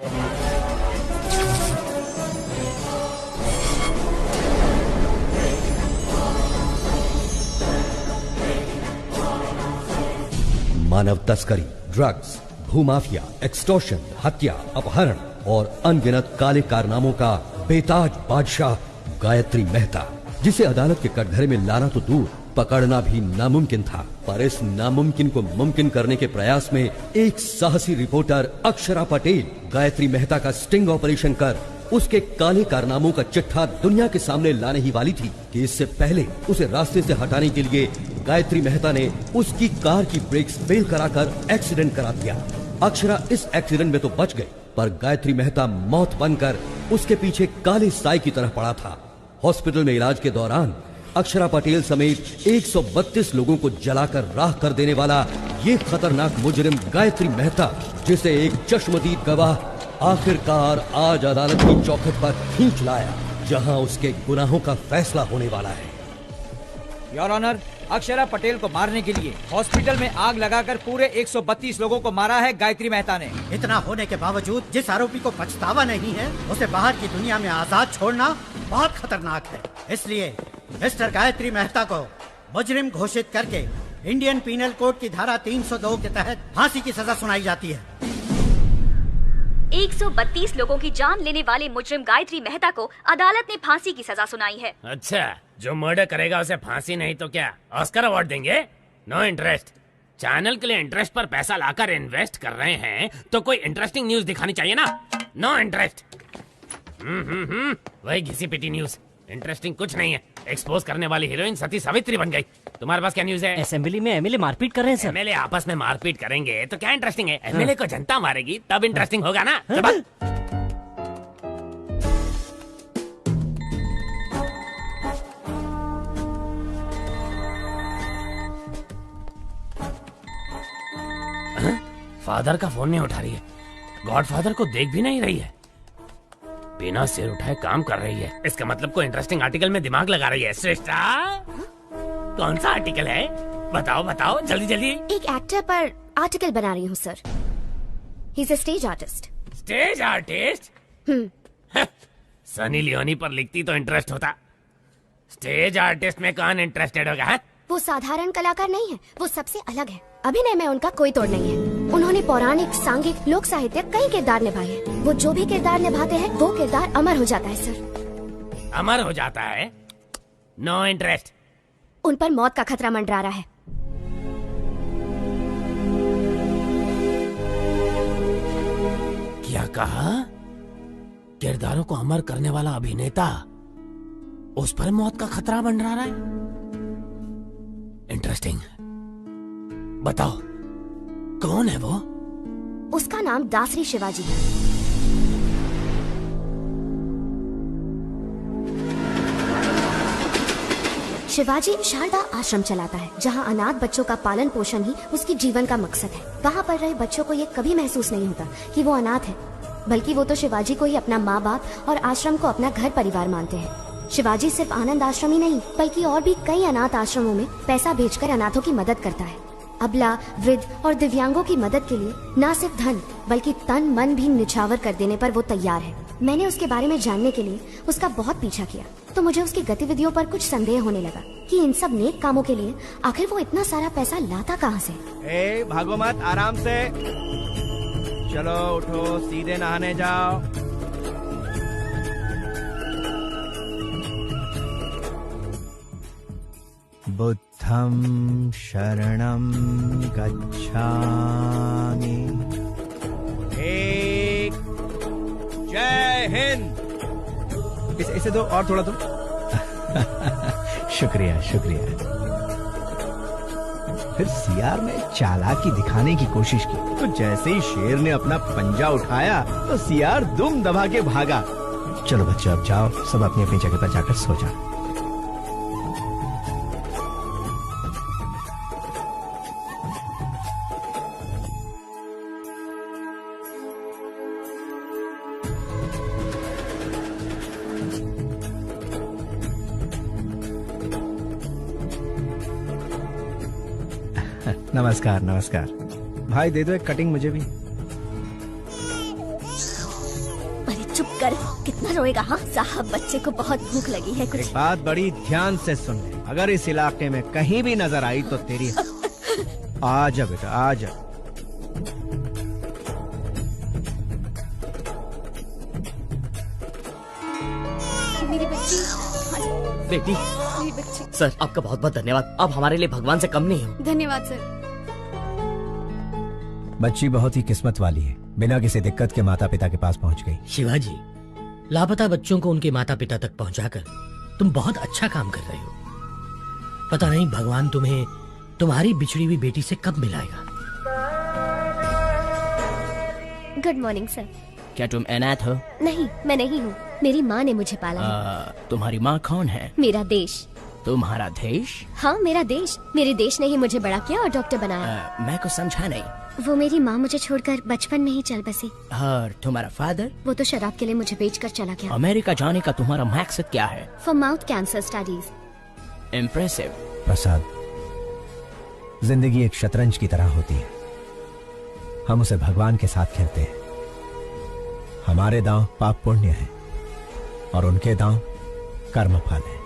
मानव तस्करी, drugs, भूमाफिया, extortion, हत्या, अपहरण और अनगिनत काले कारनामों का बेताज बादशाह गायत्री मेहता, जिसे अदालत के कटघरे में लाना तो दूर पकड़ना भी नामुमकिन था। पर इस नामुमकिन को मुमकिन करने के प्रयास में एक साहसी रिपोर्टर अक्षरा पटेल गायत्री मेहता का स्टिंग ऑपरेशन कर उसके काले कारनामों का चिट्ठा दुनिया के सामने लाने ही वाली थी कि इससे पहले उसे रास्ते से हटाने के लिए गायत्री मेहता ने उसकी कार की ब्रेक्स फेल कराकर एक्सीडेंट करा दिया। अक्षरा इस एक्सीडेंट में तो बच गई, पर गायत्री मेहता मौत बनकर उसके पीछे काले साए की तरह पड़ा था। हॉस्पिटल में इलाज के दौरान अक्षरा पटेल समेत 132 लोगों को जलाकर राख कर देने वाला ये खतरनाक मुजरिम गायत्री मेहता, जिसे एक चश्मदीद गवाह आखिरकार आज अदालत की चौखट पर खींच लाया, जहां उसके गुनाहों का फैसला होने वाला है। योर ऑनर, अक्षरा पटेल को मारने के लिए हॉस्पिटल में आग लगाकर पूरे 132 लोगों को मारा है गायत्री मेहता ने। इतना होने के बावजूद जिस आरोपी को पछतावा नहीं है, उसे बाहर की दुनिया में आजाद छोड़ना बहुत खतरनाक है। इसलिए मिस्टर गायत्री मेहता को मुजरिम घोषित करके इंडियन पीनल कोड की धारा 302 के तहत फांसी की सजा सुनाई जाती है। 132 लोगों की जान लेने वाले मुजरिम गायत्री मेहता को अदालत ने फांसी की सजा सुनाई है। अच्छा, जो मर्डर करेगा उसे फांसी नहीं तो क्या ऑस्कर अवार्ड देंगे? No interest. चैनल के लिए इंटरेस्ट पर पैसा लाकर इन्वेस्ट कर रहे हैं तो कोई इंटरेस्टिंग न्यूज दिखानी चाहिए ना। No interest. वही घिसी पिटी न्यूज, इंटरेस्टिंग कुछ नहीं है। एक्सपोज करने वाली हीरोइन सती सावित्री बन गई। तुम्हारे पास क्या न्यूज है? असेंबली में एमएलए मारपीट कर रहे हैं सर। एमएलए आपस में मारपीट करेंगे तो क्या इंटरेस्टिंग है? एमएलए को जनता मारेगी तब इंटरेस्टिंग होगा ना। फादर का फोन नहीं उठा रही है, गॉडफादर को देख भी नहीं रही है, बिना सिर उठाए काम कर रही है। इसका मतलब कोई इंटरेस्टिंग आर्टिकल में दिमाग लगा रही है। श्रेष्ठा, कौन सा आर्टिकल है? बताओ बताओ जल्दी जल्दी। एक एक्टर पर आर्टिकल बना रही हूँ sir. He is a stage artist. Stage artist? Sunny Leone पर लिखती तो इंटरेस्ट होता। स्टेज आर्टिस्ट में कौन इंटरेस्टेड होगा? है? वो साधारण कलाकार नहीं है, वो सबसे अलग है। अभिनय में उनका कोई तोड़ नहीं है। उन्होंने पौराणिक, सांघिक, लोक साहित्य कई किरदार निभाए हैं। वो जो भी किरदार निभाते हैं वो किरदार अमर हो जाता है सर। अमर हो जाता है? No interest. उन पर मौत का खतरा मंडरा रहा है। क्या कहा? किरदारों को अमर करने वाला अभिनेता, उस पर मौत का खतरा मंडरा रहा है? इंटरेस्टिंग। बताओ कौन है वो? उसका नाम दासरी शिवाजी है। शिवाजी शारदा आश्रम चलाता है, जहां अनाथ बच्चों का पालन पोषण ही उसकी जीवन का मकसद है। वहां पर रहे बच्चों को ये कभी महसूस नहीं होता कि वो अनाथ है, बल्कि वो तो शिवाजी को ही अपना माँ बाप और आश्रम को अपना घर परिवार मानते हैं। शिवाजी सिर्फ आनंद आश्रम ही नहीं, बल्कि और भी कई अनाथ आश्रमों में पैसा भेजकर अनाथों की मदद करता है। अबला, वृद्ध और दिव्यांगों की मदद के लिए न सिर्फ धन बल्कि तन मन भी निछावर कर देने पर वो तैयार है। मैंने उसके बारे में जानने के लिए उसका बहुत पीछा किया, तो मुझे उसकी गतिविधियों पर कुछ संदेह होने लगा कि इन सब नेक कामों के लिए आखिर वो इतना सारा पैसा लाता कहाँ से। भागो मत, आराम से चलो, उठो, सीधे नहाने जाओ। बुद्धं शरणं गच्छामि। जय हिंद। इसे दो और थोड़ा दो। शुक्रिया शुक्रिया। फिर सीआर ने चालाकी दिखाने की कोशिश की, तो जैसे ही शेर ने अपना पंजा उठाया तो सीआर दुम दबा के भागा। चलो बच्चों, अब जाओ, सब अपनी अपनी जगह पर जाकर सो जाओ। नमस्कार नमस्कार। भाई दे दो एक कटिंग मुझे भी। कितना रोएगा? हाँ साहब, बच्चे को बहुत भूख लगी है। कुछ एक बात बड़ी ध्यान से सुन ले, अगर इस इलाके में कहीं भी नजर आई तो तेरी आ जा बेटा, आ जा। मेरी बच्ची, बेटी, मेरी बच्ची। सर आपका बहुत बहुत धन्यवाद। आप हमारे लिए भगवान से कम नहीं हो। धन्यवाद सर। बच्ची बहुत ही किस्मत वाली है, बिना किसी दिक्कत के माता पिता के पास पहुंच गई। शिवाजी, लापता बच्चों को उनके माता पिता तक पहुंचाकर तुम बहुत अच्छा काम कर रहे हो। पता नहीं भगवान तुम्हें तुम्हारी बिछड़ी हुई बेटी से कब मिलाएगा। Good morning sir. क्या तुम अनाथ हो? नहीं, मैं नहीं हूँ। मेरी माँ ने मुझे पाला है। तुम्हारी माँ कौन है? मेरा देश। तुम्हारा देश? हाँ मेरा देश। मेरे देश ने ही मुझे बड़ा किया और डॉक्टर बनाया। मैं को समझा नहीं। वो मेरी माँ मुझे छोड़कर बचपन में ही चल बसी। और तुम्हारा फादर? वो तो शराब के लिए मुझे बेचकर चला गया। अमेरिका जाने का तुम्हारा मकसद क्या है? For mouth cancer studies. Impressive. Prasad, जिंदगी एक शतरंज की तरह होती है। हम उसे भगवान के साथ खेलते हैं। हमारे दांव पाप पुण्य है और उनके दांव कर्म फल है।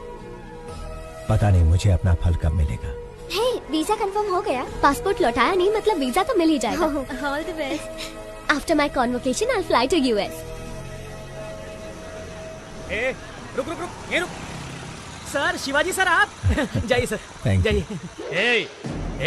पता नहीं मुझे अपना फल कब मिलेगा। हे, वीजा कंफर्म हो गया। पासपोर्ट लौटाया नहीं, मतलब वीजा तो मिल ही जाएगा। All the best. After my convocation I will fly to US. ए, रुक रुक रुक, ये रुक। सर, शिवाजी सर आप जाइए सर, Thank you. जाइए।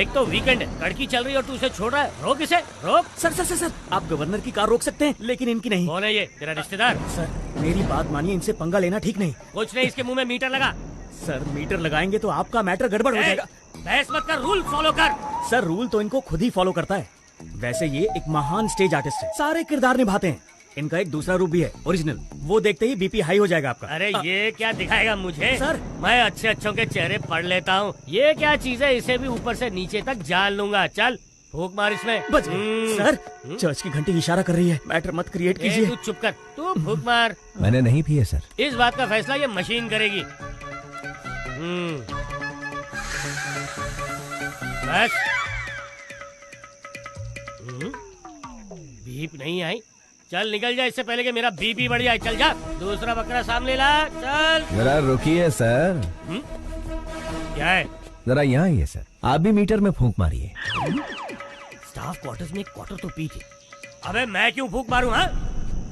एक तो वीकेंड है, लड़की चल रही है और तू उसे छोड़ रहा है। रोक इसे, रोक। सर सर सर सर, आप गवर्नर की कार रोक सकते हैं लेकिन इनकी नहीं। कौन है ये? तेरा रिश्तेदार? सर मेरी बात मानिए, इनसे पंगा लेना ठीक नहीं। कुछ नहीं, इसके मुंह में मीटर लगा। सर मीटर लगाएंगे तो आपका मैटर गड़बड़ हो जाएगा। बहस मत कर, रूल फॉलो कर। सर रूल तो इनको खुद ही फॉलो करता है। वैसे ये एक महान स्टेज आर्टिस्ट है, सारे किरदार निभाते हैं। इनका एक दूसरा रूप भी है, ओरिजिनल। वो देखते ही बीपी हाई हो जाएगा आपका। अरे ये क्या दिखाएगा मुझे? सर। मैं अच्छे अच्छों के चेहरे पढ़ लेता हूँ। ये क्या चीज है? इसे भी ऊपर से नीचे तक जान लूंगा। चल फूक मार इसमें। बच गए। सर चर्च की घंटी इशारा कर रही है, मैटर मत क्रिएट कीजिए। तू चुप कर, तू फूक मार। मैंने नहीं पिए सर। इस बात का फैसला ये मशीन करेगी। बस। बीप नहीं आई। चल निकल जा, इससे पहले कि मेरा बीपी बढ़ जाए। चल जा, दूसरा बकरा सामने ला। चल। जरा रुकिए सर। क्या है? जरा यहाँ आइए सर, आप भी मीटर में फूंक मारिए। स्टाफ क्वार्टर्स में एक क्वार्टर तो पी थी। अबे मैं क्यों फूंक मारूं? हाँ,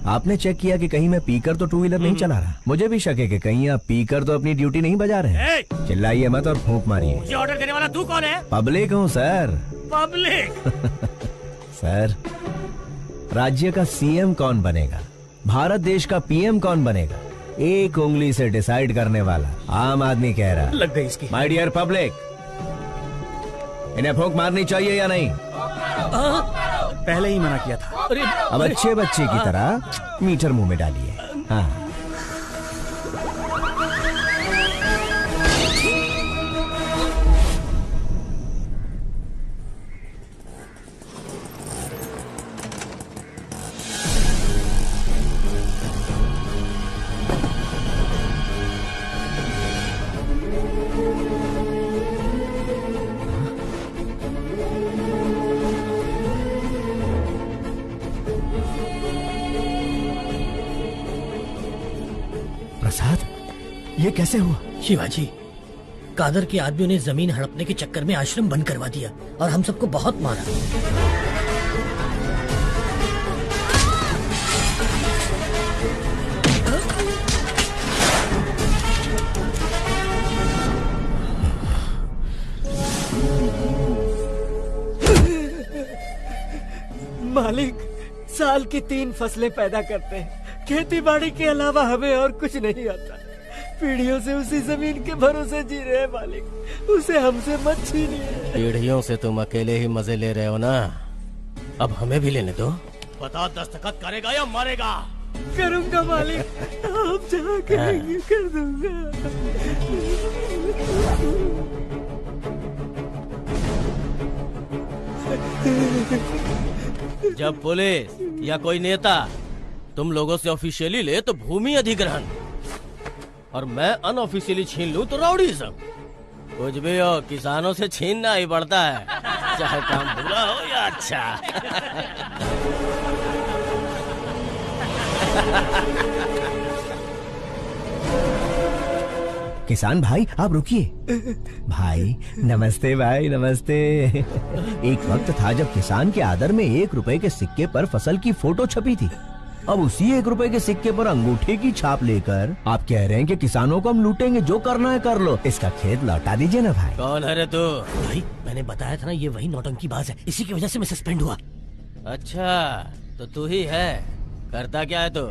आपने चेक किया कि कहीं मैं पीकर तो टू व्हीलर नहीं चला रहा? मुझे भी शक है कि कहीं आप पीकर तो अपनी ड्यूटी नहीं बजा रहे हैं। चिल्लाइए मत और फूंक मारिए। मुझे ऑर्डर देने वाला तू कौन है? पब्लिक हूँ सर। पब्लिक? सर, राज्य का सीएम कौन बनेगा, भारत देश का पीएम कौन बनेगा, एक उंगली से डिसाइड करने वाला आम आदमी कह रहा। लग गई इसकी। माय डियर पब्लिक, इन्हें फूंक मारनी चाहिए या नहीं? पहले ही मना किया था। अब अच्छे बच्चे की तरह मीटर मुंह में डालिए। हाँ। प्रसाद, ये कैसे हुआ? शिवाजी, कादर के आदमियों ने जमीन हड़पने के चक्कर में आश्रम बंद करवा दिया और हम सबको बहुत मारा। मालिक, साल की 3 फसलें पैदा करते हैं, खेती बाड़ी के अलावा हमें और कुछ नहीं आता। पीढ़ियों से उसी जमीन के भरोसे जी रहे हैं मालिक, उसे हमसे मत छीनिए। पीढ़ियों से तुम अकेले ही मजे ले रहे हो ना, अब हमें भी लेने दो। बता, दस्तखत करेगा या मारेगा? करूंगा मालिक, आप जहाँ कहेंगे कर दूंगा। जब पुलिस या कोई नेता तुम लोगों से ऑफिशियली ले तो भूमि अधिग्रहण, और मैं अनऑफिशियली छीन लूं तो राउडीज़म। कुछ भी हो, किसानों से छीनना ही पड़ता है, चाहे काम बुरा हो या अच्छा। किसान भाई आप रुकिए। भाई नमस्ते, भाई नमस्ते। एक वक्त था जब किसान के आदर में 1 रुपए के सिक्के पर फसल की फोटो छपी थी। अब उसी 1 रुपए के सिक्के पर अंगूठे की छाप लेकर आप कह रहे हैं कि किसानों को हम लूटेंगे, जो करना है कर लो। इसका खेत लौटा दीजिए ना भाई। कौन है रे तू? भाई मैंने बताया था ना, ये वही नौटंकी बाज है, इसी की वजह से मैं सस्पेंड हुआ। अच्छा तो तू ही है। करता क्या है तू?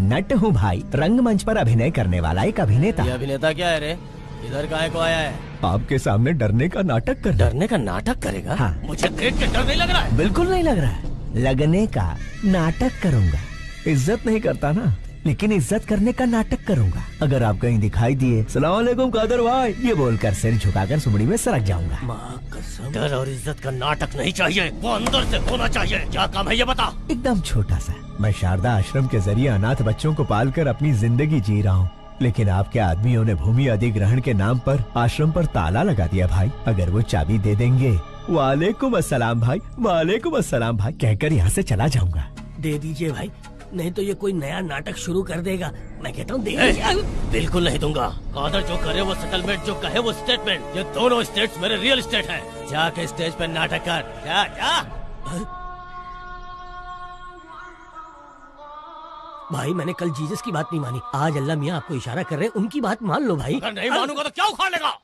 नट हूँ भाई, रंगमंच पर अभिनय करने वाला एक अभिनेता। ये अभिनेता क्या है रे? इधर काहे को आया है? आपके सामने डरने का नाटक कर। डरने का नाटक करेगा? हाँ। मुझे देख के डर नहीं लग रहा है। बिल्कुल नहीं लग रहा है। लगने का नाटक करूंगा। इज्जत नहीं करता ना, लेकिन इज्जत करने का नाटक करूंगा। अगर आप कहीं दिखाई दिए सलाम अलैकुम कादर भाई ये बोलकर सिर झुकाकर सुमड़ी में सरक जाऊंगा। डर और इज्जत का नाटक नहीं चाहिए, वो अंदर से होना चाहिए। क्या काम है ये बता। एकदम छोटा सा। मैं शारदा आश्रम के जरिए अनाथ बच्चों को पालकर अपनी जिंदगी जी रहा हूँ, लेकिन आपके आदमियों ने भूमि अधिग्रहण के नाम पर आश्रम पर ताला लगा दिया भाई। अगर वो चाबी दे देंगे, वालेकुम अस्सलाम भाई, वालेकुम अस्सलाम भाई कहकर यहाँ से चला जाऊंगा। दे दीजिए भाई, नहीं तो ये कोई नया नाटक शुरू कर देगा। मैं कहता हूँ दे दीजिए। बिल्कुल नहीं दूंगा। कादर जो करे वो सेटलमेंट, जो कहे वो स्टेटमेंट। ये दोनों स्टेट्स मेरे रियल स्टेट हैं। जाके स्टेज पे नाटक कर। जा जा। भाई मैंने कल जीसस की बात नहीं मानी, आज अल्लाह मियाँ आपको इशारा कर रहे हैं, उनकी बात मान लो भाई। अगर नहीं मानूंगा तो क्या उखाड़ लेगा?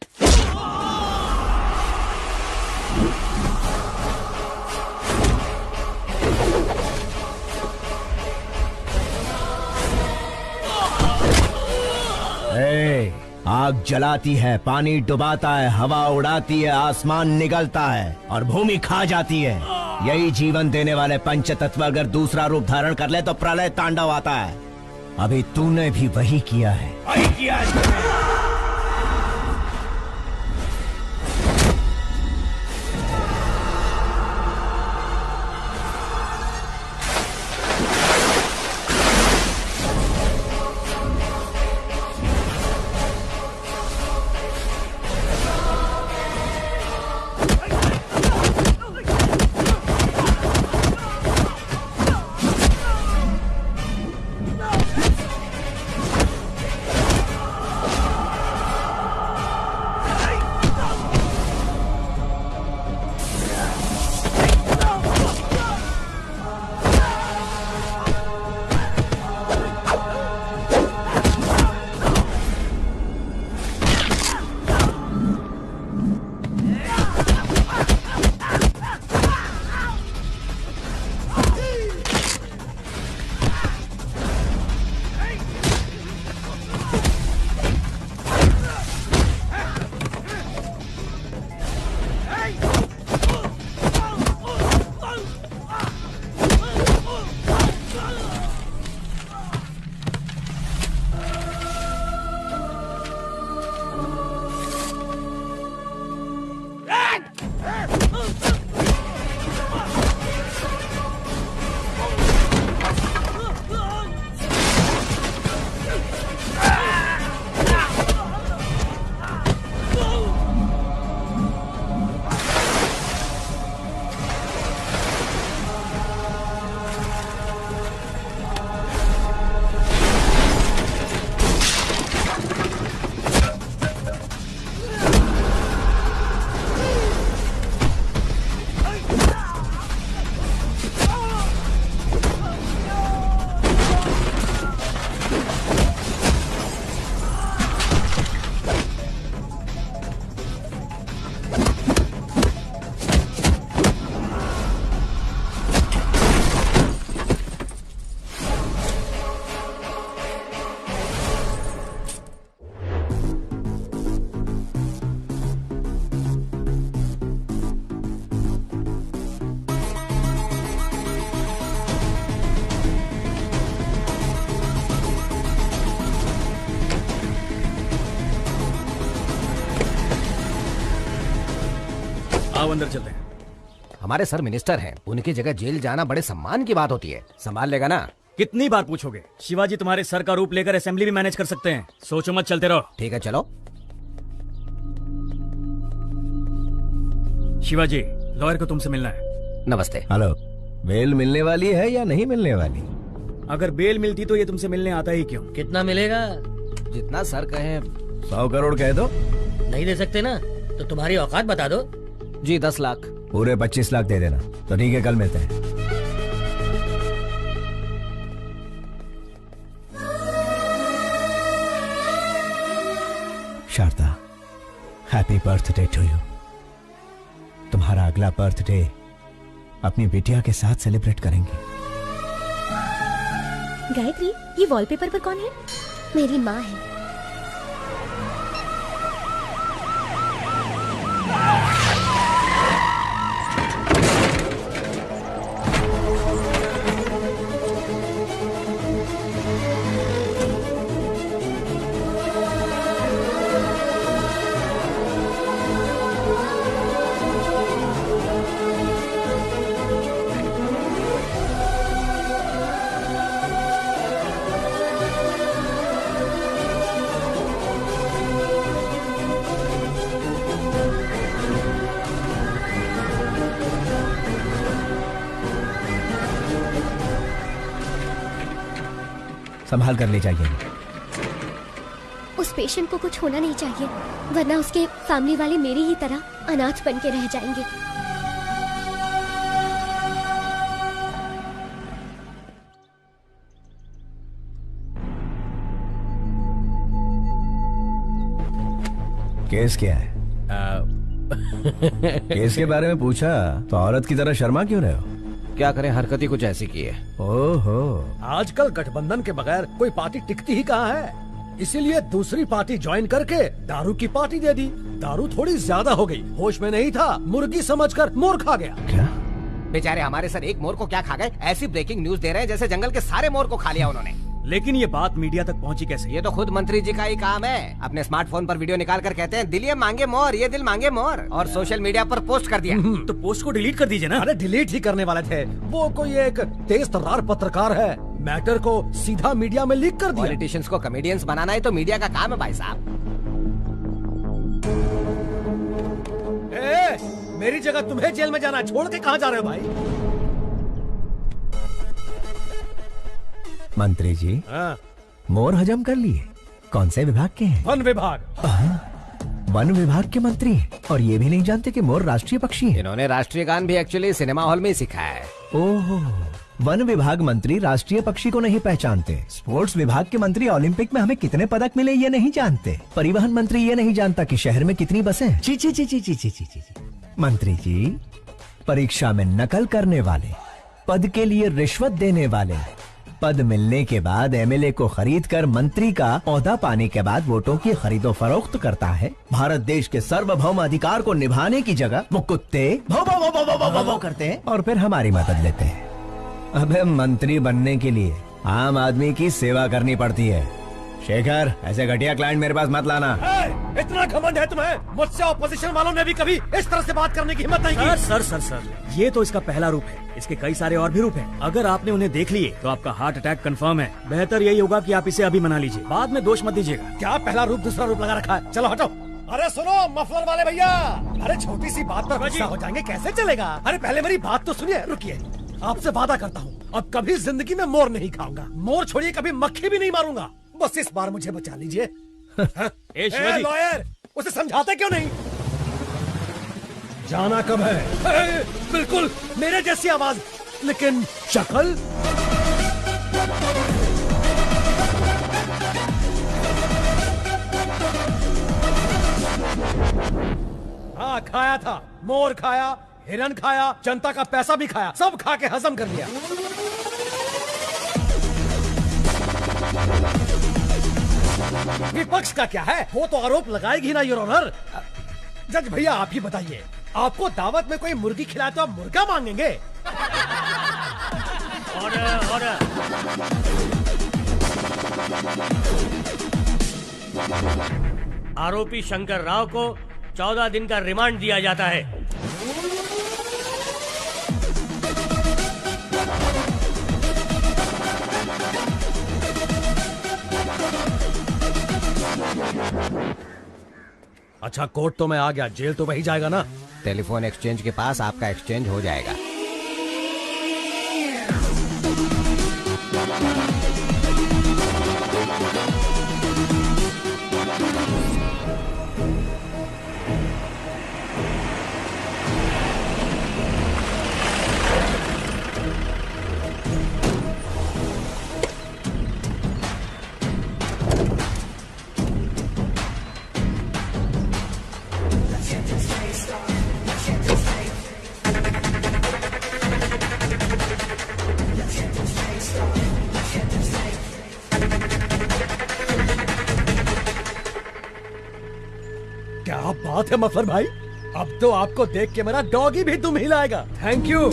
आग जलाती है, पानी डुबाता है, हवा उड़ाती है, आसमान निगलता है और भूमि खा जाती है। यही जीवन देने वाले पंच तत्व अगर दूसरा रूप धारण कर ले तो प्रलय तांडव आता है। अभी तूने भी वही किया है। वही किया है। आओ अंदर चलते हैं। हमारे सर मिनिस्टर हैं, उनकी जगह जेल जाना बड़े सम्मान की बात होती है। संभाल लेगा ना? कितनी बार पूछोगे? शिवाजी तुम्हारे सर का रूप लेकर असेंबली भी मैनेज कर सकते हैं। सोचो मत, चलते रहो। ठीक है चलो। शिवाजी, लॉयर को तुमसे मिलना है। नमस्ते। हेलो, बेल मिलने वाली है या नहीं मिलने वाली? अगर बेल मिलती तो ये तुमसे मिलने आता ही क्यों? कितना मिलेगा? जितना सर कहे 100 करोड़ कह दो। नहीं दे सकते ना तो तुम्हारी औकात बता दो। जी 10 लाख। पूरे 25 लाख दे देना। तो ठीक है, कल मिलते हैं। Sharda, happy birthday to you. तुम्हारा अगला बर्थडे अपनी बिटिया के साथ सेलिब्रेट करेंगे। गायत्री, ये वॉलपेपर पर कौन है? मेरी माँ है। संभाल कर ले जाइए। उस पेशेंट को कुछ होना नहीं चाहिए, वरना उसके फैमिली वाले मेरी ही तरह अनाथ बन के रह जाएंगे। केस क्या है? केस के बारे में पूछा तो औरत की तरह शर्मा क्यों रहे हो? क्या करें, हरकत ही कुछ ऐसी की है। ओहो, आजकल गठबंधन के बगैर कोई पार्टी टिकती ही कहाँ है, इसीलिए दूसरी पार्टी ज्वाइन करके दारू की पार्टी दे दी। दारू थोड़ी ज्यादा हो गई, होश में नहीं था, मुर्गी समझकर मोर खा गया। क्या? बेचारे हमारे सर एक मोर को क्या खा गए? ऐसी ब्रेकिंग न्यूज दे रहे हैं जैसे जंगल के सारे मोर को खा लिया उन्होंने। लेकिन ये बात मीडिया तक पहुंची कैसे? ये तो खुद मंत्री जी का ही काम है। अपने स्मार्टफोन पर वीडियो निकाल कर कहते हैं दिल ये मांगे मोर, ये दिल मांगे मोर, और सोशल मीडिया पर पोस्ट कर दिया। तो पोस्ट को डिलीट कर दीजिए ना। अरे डिलीट ही करने वाले थे, वो कोई एक तेज तर्रार पत्रकार है, मैटर को सीधा मीडिया में लीक कर दिया। पॉलिटिशियंस को कॉमेडियंस बनाना ही तो मीडिया का काम है भाई साहब। मेरी जगह तुम्हें जेल में जाना, छोड़ के कहाँ जा रहे हो भाई? मंत्री जी, मोर हजम कर लिए। कौन से विभाग के हैं? वन विभाग। वन विभाग के मंत्री हैं और ये भी नहीं जानते कि मोर राष्ट्रीय पक्षी है। इन्होंने राष्ट्रीय गान भी एक्चुअली सिनेमा हॉल में ही सीखा है। ओहो, वन विभाग मंत्री राष्ट्रीय पक्षी को नहीं पहचानते। स्पोर्ट्स विभाग के मंत्री ओलंपिक में हमें कितने पदक मिले ये नहीं जानते। परिवहन मंत्री ये नहीं जानता कि शहर में कितनी बसें हैं। ची ची ची ची ची ची ची ची। मंत्री जी, परीक्षा में नकल करने वाले, पद के लिए रिश्वत देने वाले, पद मिलने के बाद एमएलए को खरीद कर मंत्री का ओहदा पाने के बाद वोटों की खरीदो फरोख्त करता है। भारत देश के सार्वभौम अधिकार को निभाने की जगह वो कुत्ते भौ भौ भौ भौ भौ भौ भौ करते हैं और फिर हमारी मदद लेते हैं। अबे मंत्री बनने के लिए आम आदमी की सेवा करनी पड़ती है। शेखर, ऐसे घटिया क्लाइंट मेरे पास मत लाना। इतना घमंड है तुम्हें? मुझसे ऑपोजिशन वालों ने भी कभी इस तरह से बात करने की हिम्मत नहीं की। सर, ये तो इसका पहला रूप है। इसके कई सारे और भी रूप हैं। अगर आपने उन्हें देख लिए तो आपका हार्ट अटैक कंफर्म है। बेहतर यही होगा कि आप इसे अभी मना लीजिए, बाद में दोष मत दीजिएगा। क्या पहला रूप दूसरा रूप लगा रखा है? चलो हटो। अरे सुनो मफलर वाले भैया, अरे छोटी सी बात पर गुस्सा हो जाएंगे, कैसे चलेगा? अरे पहले मेरी बात तो सुनिए। रुकिए, आपसे वादा करता हूँ अब कभी जिंदगी में मोर नहीं खाऊंगा। मोर छोड़िए, कभी मक्खी भी नहीं मारूंगा। बस इस बार मुझे बचा लीजिए। लॉयर, उसे समझाते क्यों नहीं? जाना कब है? बिल्कुल मेरे जैसी आवाज, लेकिन शक्ल। हाँ, खाया था, मोर खाया, हिरन खाया, जनता का पैसा भी खाया, सब खा के हजम कर लिया। विपक्ष का क्या है? वो तो आरोप लगाएगी ना योर ऑनर। जज भैया आप ही बताइए, आपको दावत में कोई मुर्गी खिलाए तो आप मुर्गा मांगेंगे? ऑर्डर। आरोपी शंकर राव को 14 दिन का रिमांड दिया जाता है। अच्छा, कोर्ट तो मैं आ गया, जेल तो वही जाएगा ना? टेलीफोन एक्सचेंज के पास आपका एक्सचेंज हो जाएगा। बात है मफलर भाई, अब तो आपको देख के मेरा डॉगी भी तुम हिलाएगा। Thank you.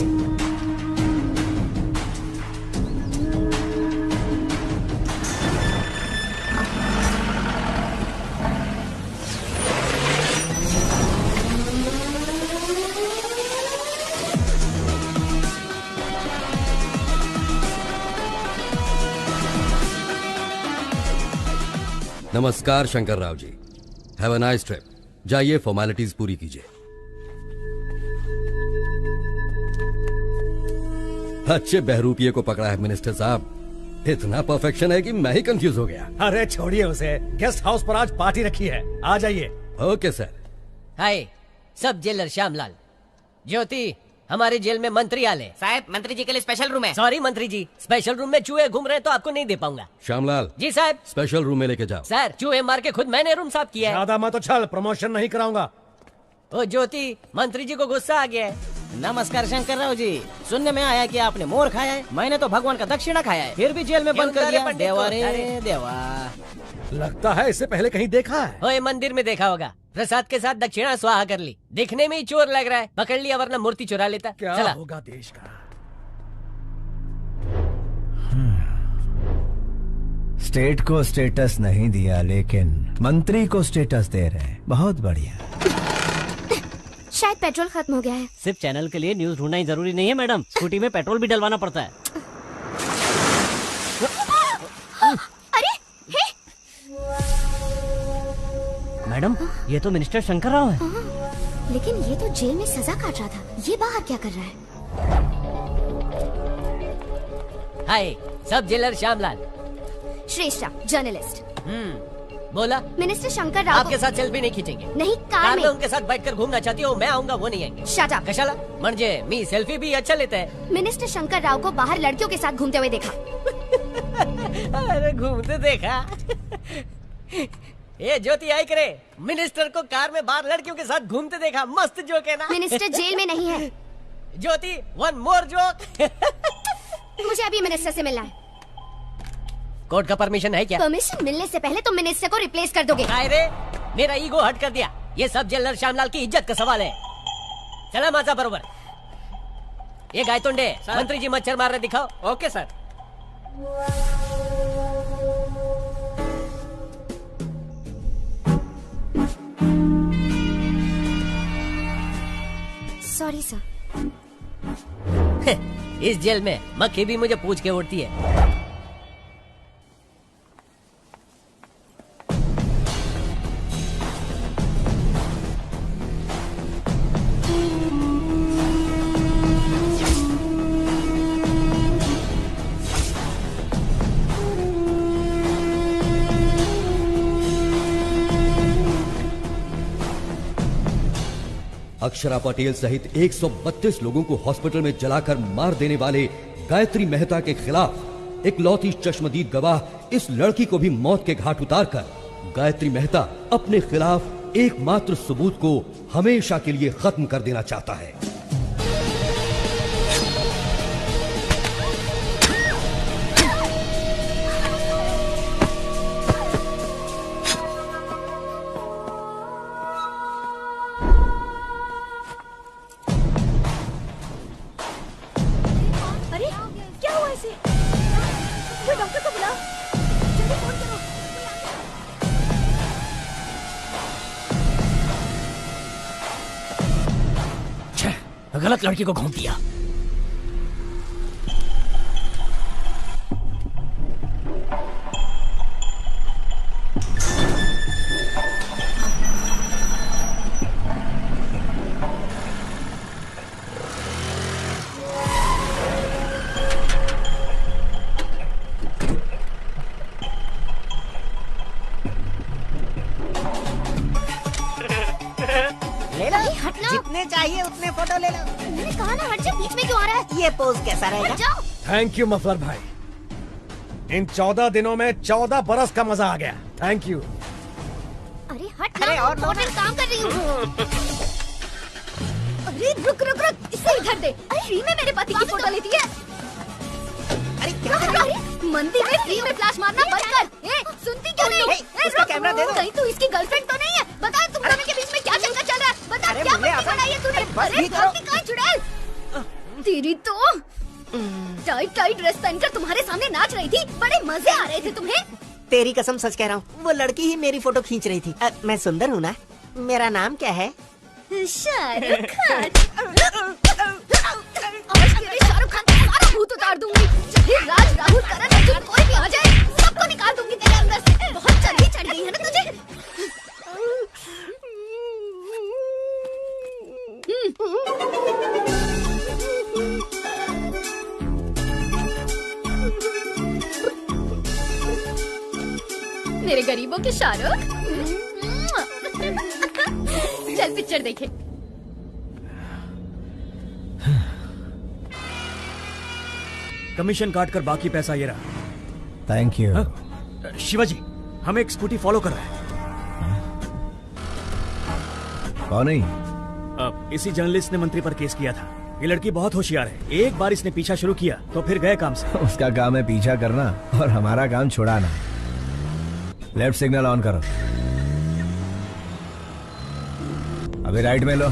नमस्कार Shankar Rao ji, have a nice trip. जाइए फॉर्मेलिटीज पूरी कीजिए। अच्छे बहरूपिये को पकड़ा है मिनिस्टर साहब, इतना परफेक्शन है कि मैं ही कंफ्यूज हो गया। अरे छोड़िए उसे, गेस्ट हाउस पर आज पार्टी रखी है, आ जाइए। Okay sir. हाय, सब जेलर श्यामलाल। ज्योति, हमारे जेल में मंत्री आले। साहब, मंत्री जी के लिए स्पेशल रूम है। सॉरी मंत्री जी, स्पेशल रूम में चूहे घूम रहे हैं तो आपको नहीं दे पाऊंगा। श्यामलाल जी साहब। स्पेशल रूम में लेके जाओ। सर, चूहे मार के खुद मैंने रूम साफ किया है। ज्यादा मत उछल, प्रमोशन नहीं कराऊंगा। ओ ज्योति, मंत्री जी को गुस्सा आ गया है। नमस्कार शंकर राव जी, सुनने में आया कि आपने मोर खाया है। मैंने तो भगवान का दक्षिणा खाया है, फिर भी जेल में बंद कर दिया। देवा रे देवा। लगता है इससे पहले कहीं देखा है। ओए, मंदिर में देखा होगा। प्रसाद के साथ दक्षिणा स्वाहा कर ली। दिखने में ही चोर लग रहा है, पकड़ लिया वरना मूर्ति चुरा लेता। क्या चला। होगा देश का। स्टेट को स्टेटस नहीं दिया, लेकिन मंत्री को स्टेटस दे रहे हैं। बहुत बढ़िया। शायद पेट्रोल खत्म हो गया है। सिर्फ चैनल के लिए न्यूज ढूंढना ही जरूरी नहीं है मैडम, स्कूटी में पेट्रोल भी डलवाना पड़ता है। अरे हे! मैडम, ये तो मिनिस्टर शंकर राव है। लेकिन ये तो जेल में सजा काट रहा था, ये बाहर क्या कर रहा है? हाय, सब जेलर श्यामलाल। श्रेष्ठा, जर्नलिस्ट। बोला। मिनिस्टर शंकर राव आपके साथ सेल्फी नहीं खींचेंगे। नहीं, कार में उनके साथ बैठकर घूमना चाहती हो, मैं आऊंगा, वो नहीं आएंगे। Shut up. कशाला म्हणजे मी सेल्फी भी अच्छा लेता है। मिनिस्टर शंकर राव को बाहर लड़कियों के साथ घूमते हुए देखा। अरे घूमते देखा? ये ज्योति आई करे, मिनिस्टर को कार में बाहर लड़कियों के साथ घूमते देखा। मस्त जोक है ना? मिनिस्टर जेल में नहीं है। ज्योति, वन मोर जोक। मुझे अभी मिनिस्टर से मिलना है। कोर्ट का परमिशन है क्या? परमिशन मिलने से पहले तुम मिनिस्टर को रिप्लेस कर दोगे। रे, मेरा ईगो हट कर दिया। ये सब जेलर श्यामलाल की इज्जत का सवाल है। चला माजा बरोबर। ये गायतुंडे, मंत्री जी मच्छर मार रहे, दिखाओ। Okay sir. Sorry sir. इस जेल में मक्खी भी मुझे पूछ के उड़ती है। अक्षरा पटेल सहित 132 लोगों को हॉस्पिटल में जलाकर मार देने वाले गायत्री मेहता के खिलाफ इकलौती चश्मदीद गवाह इस लड़की को भी मौत के घाट उतारकर गायत्री मेहता अपने खिलाफ एकमात्र सबूत को हमेशा के लिए खत्म कर देना चाहता है। गलत लड़की को घूम दिया। जितने चाहिए उतने फोटो ले लो। मैंने कहा ना हट जा, बीच में क्यों आ रहा है? ये पोज कैसा रहेगा? थैंक यू मफलर भाई, इन 14 दिनों में 14 बरस का मजा आ गया। Thank you. अरे हट ना, और काम कर रही हूँ। अरे रुक रुक रुक, इसे इधर दे। अरे फ्री में मेरे पति की फोटो लेती है। अरे क्या कर रही है? मंदिर में फ्री में फ्लैश मारना बंद कर। ए, सुनती क्यों नहीं? इसका कैमरा दे दो। कहीं तू इसकी गर्लफ्रेंड तो नहीं है? बता, तुम दोनों के बीच में क्या चक्कर अरे कहाँ चुड़ैल? तेरी तो टाइट टाइट ड्रेस पहनकर तुम्हारे सामने नाच रही थी, बड़े मजे आ रहे थे तुम्हें। तेरी कसम सच कह रहा हूँ, वो लड़की ही मेरी फोटो खींच रही थी। मैं सुंदर हूँ ना? मेरा नाम क्या है? शाहरुख खान। आज तेरे शाहरुख खान का सारा भूत उतार दूंगी। चाहे राज, राहुल, करण, अर्जुन कोई भी आ जाए, सबको निकाल दूंगी तेरे अंदर से। बहुत चर्बी चढ़ गई है ना तुझे? मेरे गरीबों के शाहरुख। चल पिक्चर देखे। कमीशन काट कर बाकी पैसा ये रहा। Thank you. शिवाजी, हम एक स्कूटी फॉलो कर रहे हैं। कौन है? इसी जर्नलिस्ट ने मंत्री पर केस किया था। ये लड़की बहुत होशियार है, एक बार इसने पीछा शुरू किया तो फिर गए काम से। उसका काम है पीछा करना और हमारा काम छुड़ाना। लेफ्ट सिग्नल ऑन करो। अभी राइट में लो।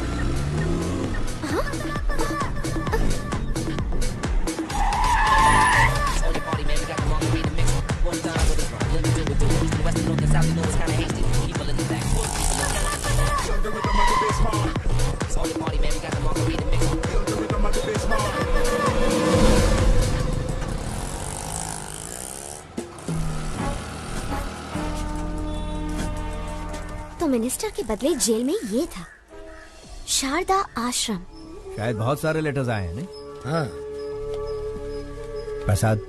तो मिनिस्टर के बदले जेल में ये था, शारदा आश्रम। शायद बहुत सारे लेटर्स आए हैं। हाँ। प्रसाद,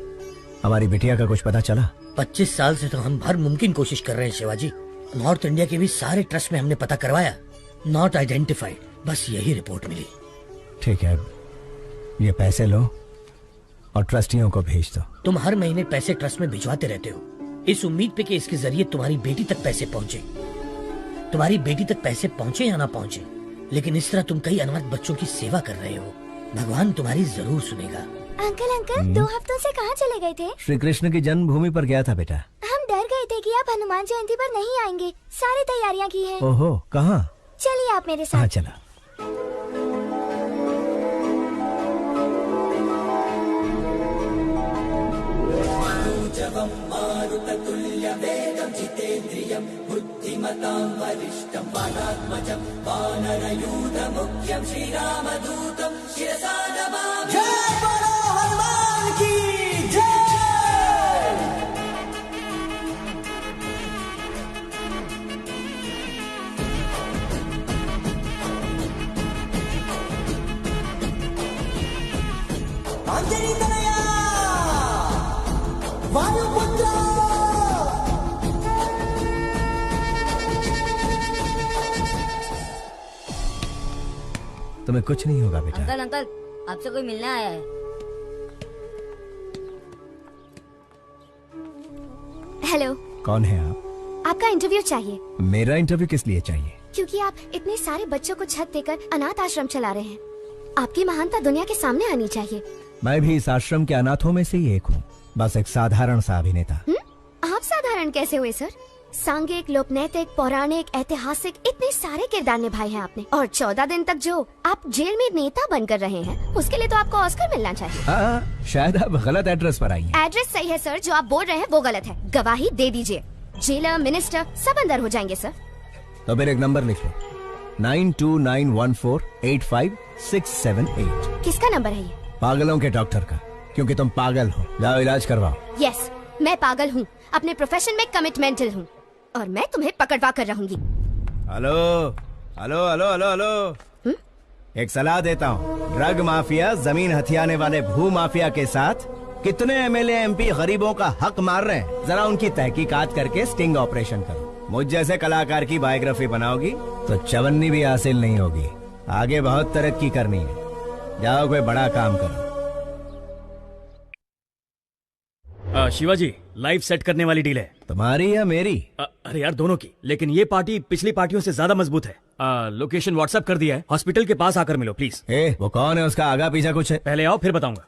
हमारी बिटिया का कुछ पता चला? 25 साल से तो हम हर मुमकिन कोशिश कर रहे हैं शिवाजी। नॉर्थ इंडिया के भी सारे ट्रस्ट में हमने पता करवाया, नॉट आइडेंटिफाइड। बस यही रिपोर्ट मिली। ठीक है, ये पैसे लो और ट्रस्टियों को भेज दो। तुम हर महीने पैसे ट्रस्ट में भिजवाते रहते हो, इस उम्मीद पे कि इसके जरिए तुम्हारी बेटी तक पैसे पहुँचे। तुम्हारी बेटी तक पैसे पहुँचे या ना पहुँचे, लेकिन इस तरह तुम कई अनाथ बच्चों की सेवा कर रहे हो। भगवान तुम्हारी जरूर सुनेगा। अंकल 2 हफ्तों से कहाँ चले गए थे? श्री कृष्ण की जन्मभूमि पर गया था बेटा। हम डर गए थे कि आप हनुमान जयंती पर नहीं आएंगे। सारी तैयारियाँ की हैं। ओहो, कहाँ? चलिए आप मेरे साथ। हाँ चला। बुद्धिमतां वरिष्ठं वानात्मजं वानरयूथमुख्यं श्रीरामदूतं शिरसा नमामि। जय बोलो हनुमान की जय। अंजनी तनया वायुपुत्र। तुम्हें कुछ नहीं होगा बेटा। अंकल आपसे कोई मिलने आया है। हेलो। कौन है आप? आपका इंटरव्यू चाहिए। मेरा इंटरव्यू किस लिए चाहिए? क्योंकि आप इतने सारे बच्चों को छत देकर अनाथ आश्रम चला रहे हैं। आपकी महानता दुनिया के सामने आनी चाहिए। मैं भी इस आश्रम के अनाथों में से ही एक हूँ, बस एक साधारण सा अभिनेता। आप साधारण कैसे हुए सर? सांघिक, लोकनैतिक, पौराणिक, ऐतिहासिक इतने सारे किरदार निभाए हैं आपने, और 14 दिन तक जो आप जेल में नेता बनकर रहे हैं, उसके लिए तो आपको ऑस्कर मिलना चाहिए। शायद आप गलत एड्रेस पर आई हैं। एड्रेस सही है सर, जो आप बोल रहे हैं वो गलत है। गवाही दे दीजिए, जेलर, मिनिस्टर सब अंदर हो जाएंगे सर। तो फिर एक नंबर लिख लो, 9291485678। किसका नंबर है ये? पागलों के डॉक्टर का, क्योंकि तुम पागल हो। जाओ इलाज करवाओ। यस, मैं पागल हूँ, अपने प्रोफेशन में कमिटमेंटल हूँ, और मैं तुम्हें पकड़वा कर रहूंगी। Hello hello hello hello hello, एक सलाह देता हूँ। ड्रग माफिया, जमीन हथियाने वाले भू माफिया के साथ कितने एमएलए एमपी गरीबों का हक मार रहे हैं, जरा उनकी तहकीकात करके स्टिंग ऑपरेशन करो। मुझ जैसे कलाकार की बायोग्राफी बनाओगी तो चवन्नी भी हासिल नहीं होगी। आगे बहुत तरक्की करनी है, जाओ कोई बड़ा काम करो। शिवाजी, लाइव सेट करने वाली डील है। तुम्हारी या मेरी? अरे यार दोनों की, लेकिन ये पार्टी पिछली पार्टियों से ज्यादा मजबूत है। लोकेशन व्हाट्सएप कर दिया है, हॉस्पिटल के पास आकर मिलो प्लीज। वो कौन है, उसका आगा पीछा कुछ है? पहले आओ फिर बताऊंगा।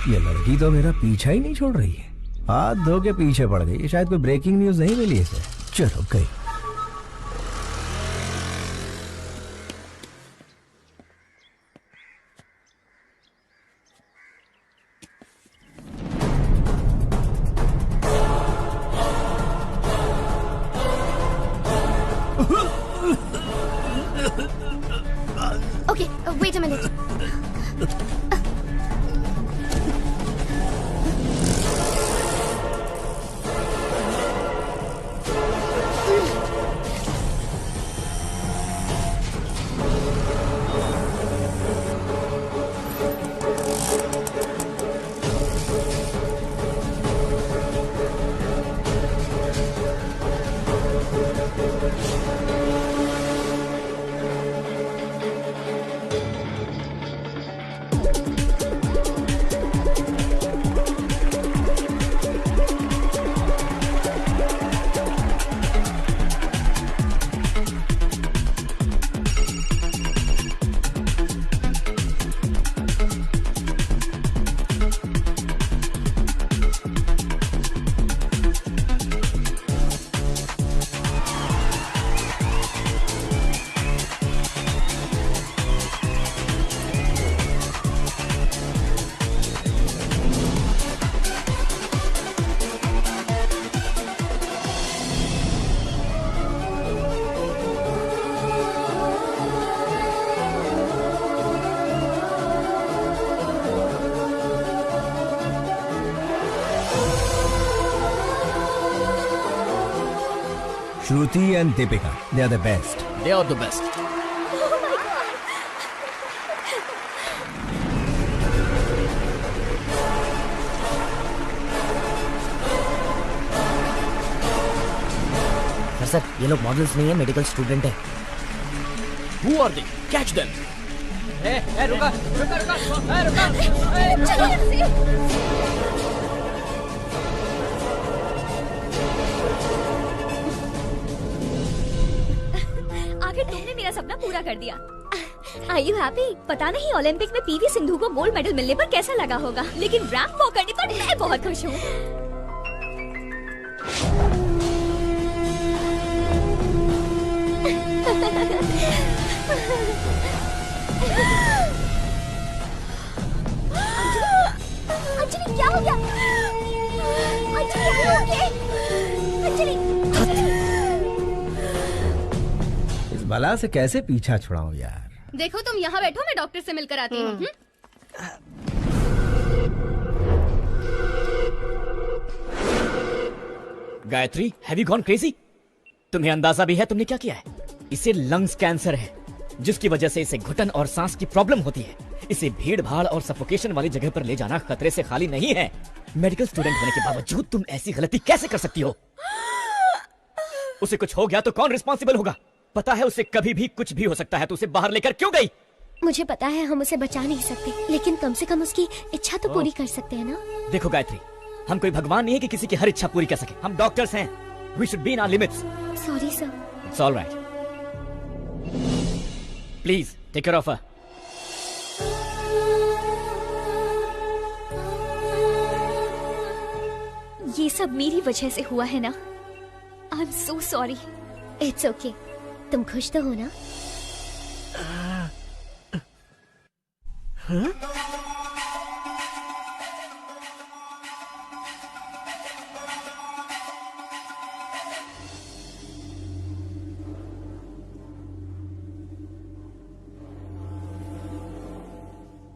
ये लड़की तो मेरा पीछा ही नहीं छोड़ रही है, हाथ धो के पीछे पड़ गई। शायद कोई ब्रेकिंग न्यूज नहीं मिली इसे। चलो गई। Okay, wait a minute. Shruti and Deepika, they are the best. They are the best. Sir ये लोग मॉडल्स नहीं है, मेडिकल स्टूडेंट है। Who are they? Catch them. रुका रुका रुका रुका। आखिर तुमने मेरा सपना पूरा कर दिया। Are you happy? पता नहीं ओलंपिक में पीवी सिंधु को गोल्ड मेडल मिलने पर कैसा लगा होगा, लेकिन रैंप वॉक करने पर मैं बहुत खुश हूँ। अंजलि क्या हो गया? अंजलि अंजलि इस बला से कैसे पीछा छुड़ाऊं यार। देखो तुम यहाँ बैठो, मैं डॉक्टर से मिलकर आती हूँ। Gayatri, have you gone crazy? तुम्हें अंदाजा भी है तुमने क्या किया है? इसे लंग्स कैंसर है, जिसकी वजह से इसे घुटन और सांस की प्रॉब्लम होती है। इसे भीड़ भाड़ और सफोकेशन वाली जगह पर ले जाना खतरे से खाली नहीं है। मेडिकल स्टूडेंट होने के बावजूद तुम ऐसी गलती कैसे कर सकती हो? उसे कुछ हो गया तो कौन रिस्पॉन्सिबल होगा? पता है उसे कभी भी कुछ भी हो सकता है, तो उसे बाहर लेकर क्यों गई? मुझे पता है हम उसे बचा नहीं सकते, लेकिन कम से कम उसकी इच्छा तो पूरी कर सकते हैं ना। देखो गायत्री, हम कोई भगवान नहीं है कि किसी की हर इच्छा पूरी कर सके। हम डॉक्टर्स हैं। We should be in our limits. Sorry sir. It's all right. Please take care of her. ये सब मेरी वजह से हुआ है ना। I'm so sorry. It's okay. तुम खुश तो हो ना?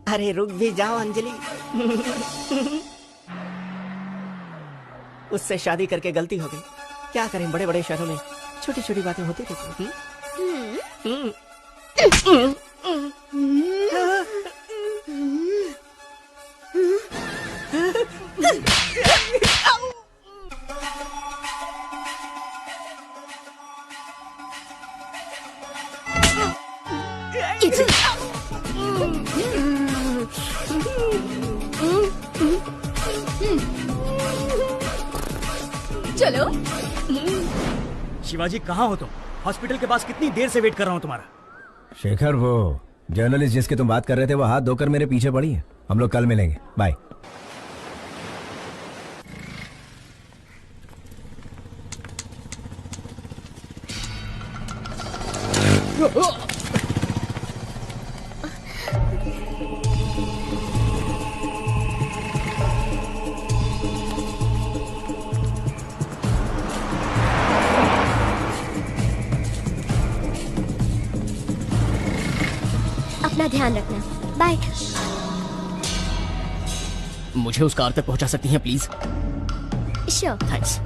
अरे रुक भी जाओ अंजलि। उससे शादी करके गलती हो गई। क्या करें, बड़े बड़े शहरों में छोटी छोटी बातें होती रहती हैं। चलो। शिवाजी कहाँ हो तुम? हॉस्पिटल के पास कितनी देर से वेट कर रहा हूँ तुम्हारा। शेखर, वो जर्नलिस्ट जिसके तुम बात कर रहे थे वो हाथ धोकर मेरे पीछे पड़ी है। हम लोग कल मिलेंगे, बाय। अपना ध्यान रखना। बाय। मुझे उस कार तक पहुंचा सकती हैं प्लीज? श्योर। थैंक्स।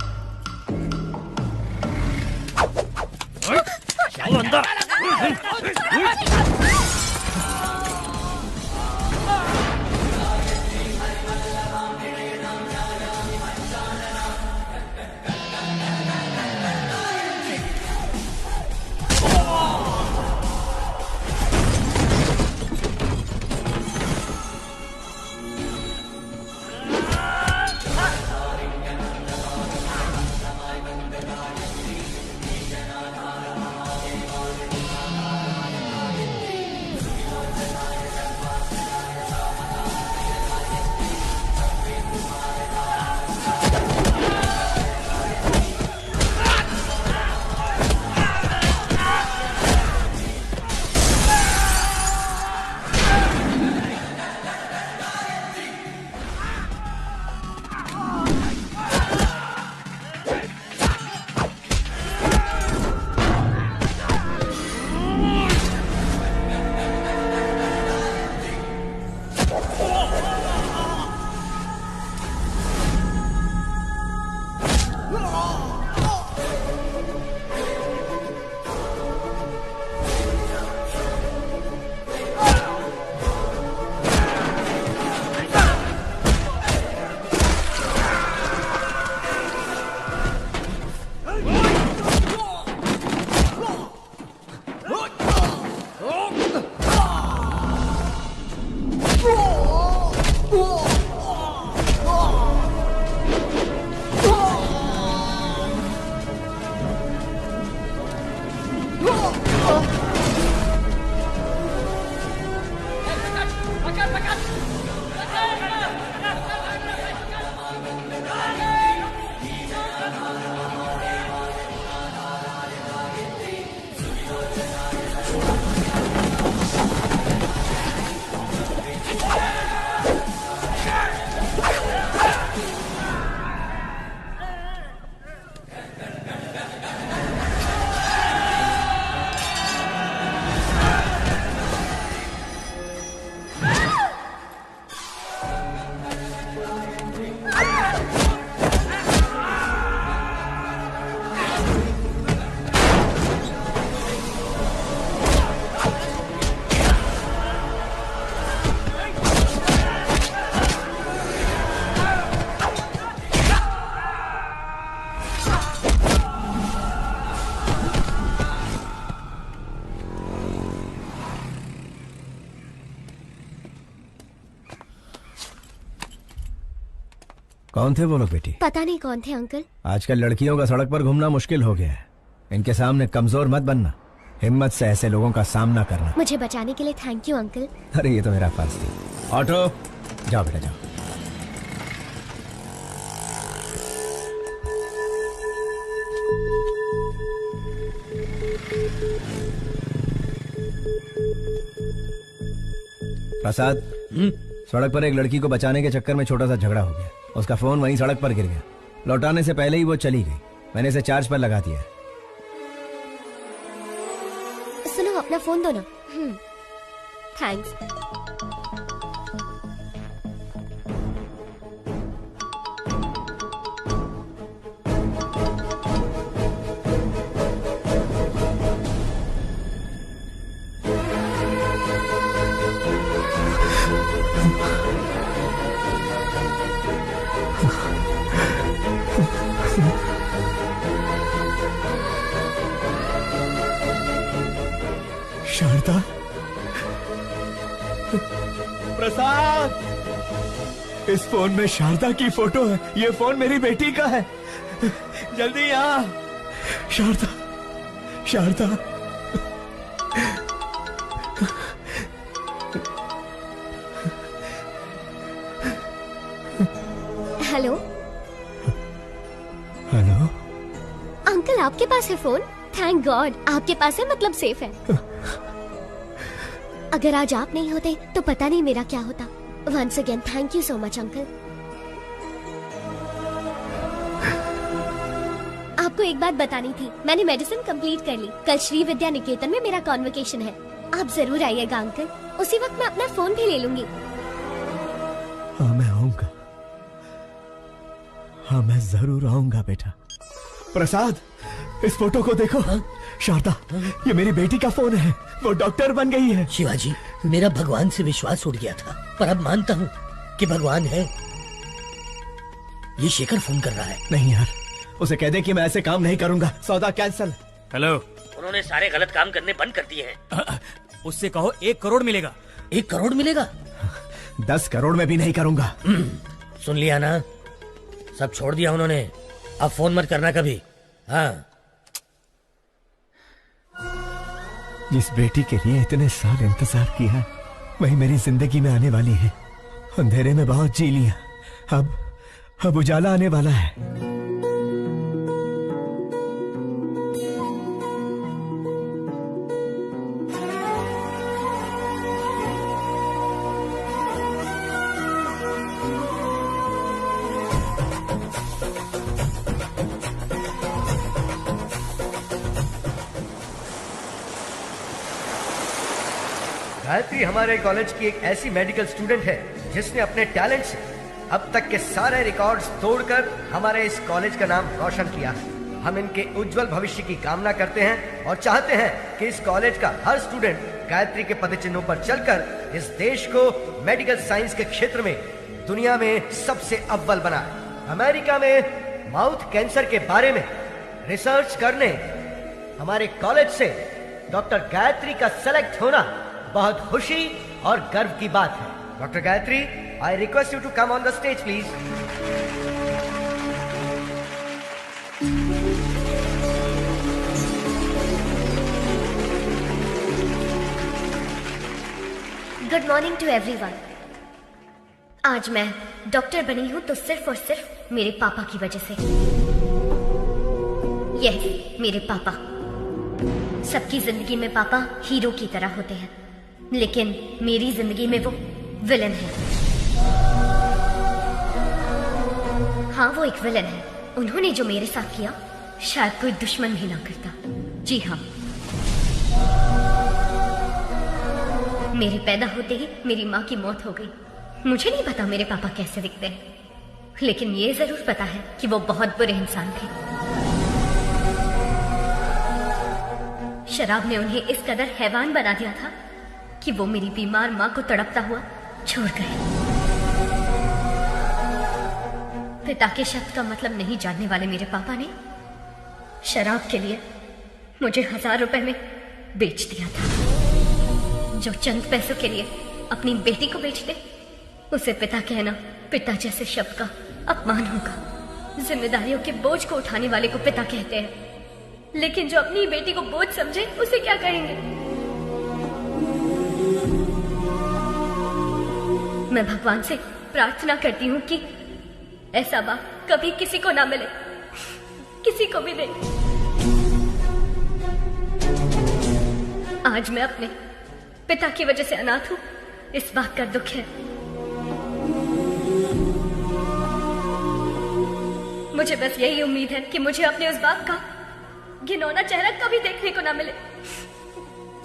कौन थे वो लोग बेटी? पता नहीं कौन थे अंकल। आजकल लड़कियों का सड़क पर घूमना मुश्किल हो गया है। इनके सामने कमजोर मत बनना, हिम्मत से ऐसे लोगों का सामना करना। मुझे बचाने के लिए थैंक यू अंकल। अरे ये तो मेरा फर्ज थी। ऑटो जाओ बेटा जाओ। प्रसाद, सड़क पर एक लड़की को बचाने के चक्कर में छोटा सा झगड़ा हो गया। उसका फोन वहीं सड़क पर गिर गया। लौटाने से पहले ही वो चली गई। मैंने इसे चार्ज पर लगा दिया। सुनो, अपना फोन दो ना। थैंक्स। शारदा, प्रसाद, इस फोन में शारदा की फोटो है। ये फोन मेरी बेटी का है। जल्दी आ। Sharada, Sharada. Hello. Hello uncle, आपके पास है फोन? थैंक गॉड आपके पास है, मतलब सेफ है। अगर आज आप नहीं होते तो पता नहीं मेरा क्या होता। Once again thank you so much uncle. आपको एक बात बतानी थी, मैंने मेडिसिन कंप्लीट कर ली। कल श्री विद्या निकेतन में मेरा कॉन्वोकेशन है, आप जरूर आइएगा अंकल। उसी वक्त मैं अपना फोन भी ले लूंगी। हाँ मैं आऊंगा, हाँ मैं जरूर आऊंगा बेटा। प्रसाद, इस फोटो को देखो। शारदा, ये मेरी बेटी का फोन है, वो डॉक्टर बन गई है। शिवाजी, मेरा भगवान से विश्वास उठ गया था, पर अब मानता हूँ कि भगवान है। ये शेखर फोन कर रहा है। नहीं यार, उसे कह दे कि मैं ऐसे काम नहीं करूंगा। सौदा कैंसल। हेलो। उन्होंने सारे गलत काम करने बंद कर दिए हैं। उससे कहो 1 करोड़ मिलेगा। 1 करोड़ मिलेगा? 10 करोड़ में भी नहीं करूंगा। सुन लिया ना, सब छोड़ दिया उन्होंने। अब फोन मत करना कभी। हाँ। जिस बेटी के लिए इतने साल इंतजार किया, वही मेरी जिंदगी में आने वाली है। अंधेरे में बहुत जी लिया, अब उजाला आने वाला है। गायत्री हमारे कॉलेज की एक ऐसी मेडिकल स्टूडेंट है जिसने अपने टैलेंट से अब तक के सारे रिकॉर्ड्स तोड़कर हमारे इस कॉलेज का नाम रोशन किया है। हम इनके उज्जवल भविष्य की कामना करते हैं और चाहते हैं कि इस कॉलेज का हर स्टूडेंट गायत्री के पदचिन्हों पर चलकर इस देश को मेडिकल साइंस के क्षेत्र में दुनिया में सबसे अव्वल बनाए। अमेरिका में माउथ कैंसर के बारे में रिसर्च करने हमारे कॉलेज से डॉक्टर गायत्री का सेलेक्ट होना बहुत खुशी और गर्व की बात है। Doctor Gayatri, I request you to come on the stage please. Good morning to everyone. आज मैं डॉक्टर बनी हूं तो सिर्फ और सिर्फ मेरे पापा की वजह से। यस, मेरे पापा। सबकी जिंदगी में पापा हीरो की तरह होते हैं, लेकिन मेरी जिंदगी में वो विलन है। हाँ, वो एक विलन है। उन्होंने जो मेरे साथ किया शायद कोई दुश्मन भी ना करता। जी हाँ, मेरे पैदा होते ही मेरी माँ की मौत हो गई। मुझे नहीं पता मेरे पापा कैसे दिखते हैं, लेकिन ये जरूर पता है कि वो बहुत बुरे इंसान थे। शराब ने उन्हें इस कदर हैवान बना दिया था कि वो मेरी बीमार माँ को तड़पता हुआ छोड़ गए। पिता के शब्द का मतलब नहीं जानने वाले मेरे पापा ने शराब के लिए मुझे 1000 रुपए में बेच दिया था। जो चंद पैसों के लिए अपनी बेटी को बेच दे, उसे पिता कहना पिता जैसे शब्द का अपमान होगा। जिम्मेदारियों के बोझ को उठाने वाले को पिता कहते हैं, लेकिन जो अपनी बेटी को बोझ समझे उसे क्या कहेंगे? मैं भगवान से प्रार्थना करती हूँ कि ऐसा बाप कभी किसी को ना मिले, किसी को भी नहीं। आज मैं अपने पिता की वजह से अनाथ हूँ, इस बात का दुख है। मुझे बस यही उम्मीद है कि मुझे अपने उस बाप का घिनौना चेहरा कभी देखने को ना मिले।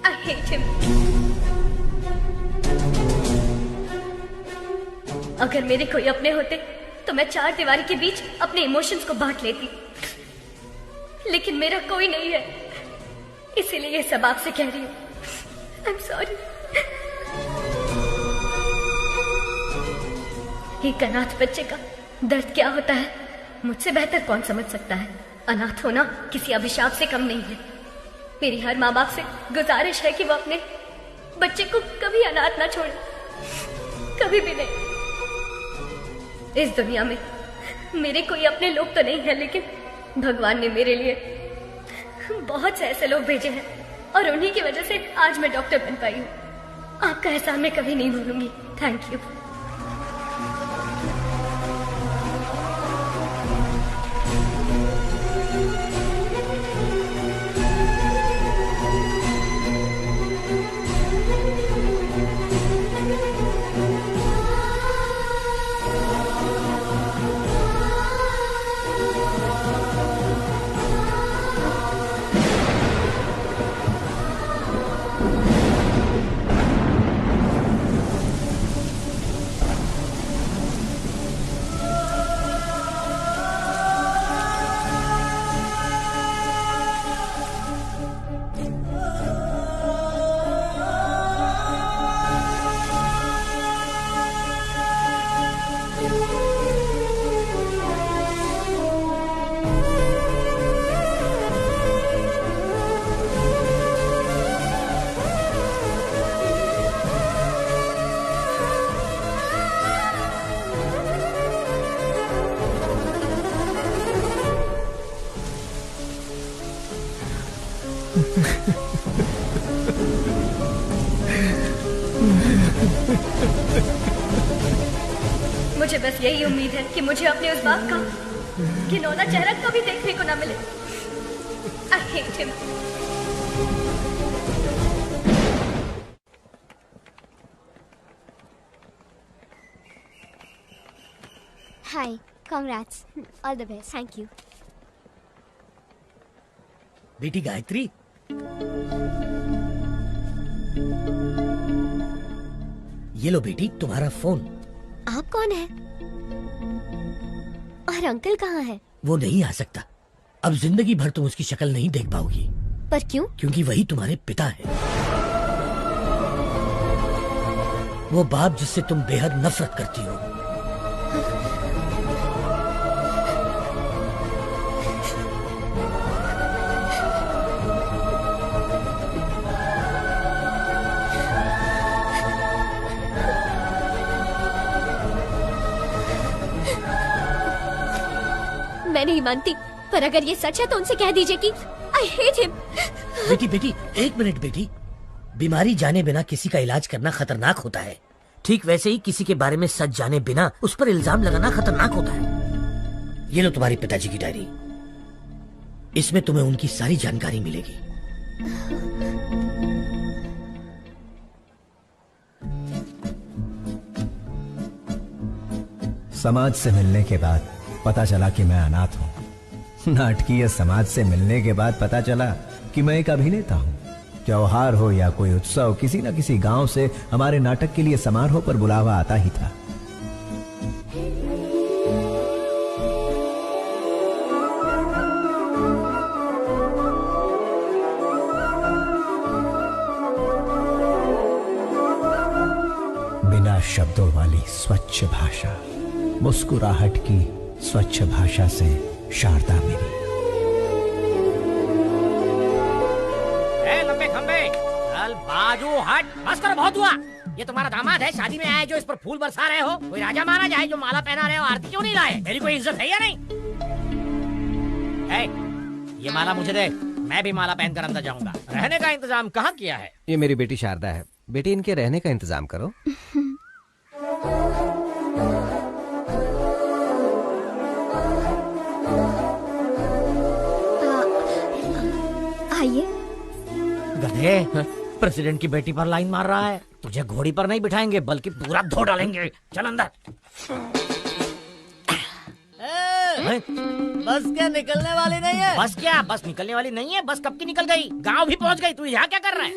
I hate him। अगर मेरे कोई अपने होते तो मैं 4 दीवारी के बीच अपने इमोशंस को बांट लेती, लेकिन मेरा कोई नहीं है, इसीलिए ये सब आपसे कह रही हूँ। I'm sorry। एक अनाथ बच्चे का दर्द क्या होता है मुझसे बेहतर कौन समझ सकता है। अनाथ होना किसी अभिशाप से कम नहीं है। मेरी हर माँ बाप से गुजारिश है कि वो अपने बच्चे को कभी अनाथ ना छोड़े, कभी भी नहीं। इस दुनिया में मेरे कोई अपने लोग तो नहीं है, लेकिन भगवान ने मेरे लिए बहुत से ऐसे लोग भेजे हैं और उन्हीं की वजह से आज मैं डॉक्टर बन पाई हूँ। आपका एहसान मैं कभी नहीं भूलूंगी। Thank you. मुझे बस यही उम्मीद है कि मुझे अपने उस बाप का घिनौना चेहरा कभी देखने को ना मिले। I hate him. Hi, congrats. All the best. Thank you. बेटी गायत्री, ये लो बेटी तुम्हारा फोन। आप कौन है? और अंकल कहाँ है? वो नहीं आ सकता। अब जिंदगी भर तुम उसकी शक्ल नहीं देख पाओगी। पर क्यों? क्योंकि वही तुम्हारे पिता है, वो बाप जिससे तुम बेहद नफरत करती हो। मैं नहीं मानती, पर अगर ये सच है तो उनसे कह दीजिए कि I hate him. बेटी बेटी एक मिनट बेटी, बीमारी जाने बिना किसी का इलाज करना खतरनाक होता है। ठीक वैसे ही किसी के बारे में सच जाने बिना उस पर इल्जाम लगाना खतरनाक होता है। ये लो तुम्हारे पिताजी की डायरी, इसमें तुम्हें उनकी सारी जानकारी मिलेगी। समाज से मिलने के बाद पता चला कि मैं अनाथ हूं। नाटकीय समाज से मिलने के बाद पता चला कि मैं एक अभिनेता हूं। त्योहार हो या कोई उत्सव, किसी न किसी गांव से हमारे नाटक के लिए समारोह पर बुलावा आता ही था। बिना शब्दों वाली स्वच्छ भाषा, मुस्कुराहट की स्वच्छ भाषा से शारदा मेरी। लंबे खंबे, चल बाजू हट, बस करो, बहुत हुआ। ये तुम्हारा दामाद है, शादी में आए जो इस पर फूल बरसा रहे हो। कोई राजा माना जाए जो माला पहना रहे हो, आरती क्यों नहीं लाए? मेरी कोई इज्जत है या नहीं? ये माला मुझे दे, मैं भी माला पहनकर अंदर जाऊंगा। रहने का इंतजाम कहाँ किया है? ये मेरी बेटी शारदा है। बेटी, इनके रहने का इंतजाम करो। आइए। गधे, प्रेसिडेंट की बेटी पर लाइन मार रहा है। तुझे घोड़ी पर नहीं बिठाएंगे बल्कि पूरा धो डालेंगे। चल अंदर। बस क्या निकलने वाली नहीं है? बस क्या? बस निकलने वाली नहीं है? बस कब की निकल गई, गांव भी पहुंच गई। तू यहाँ क्या कर रहा है?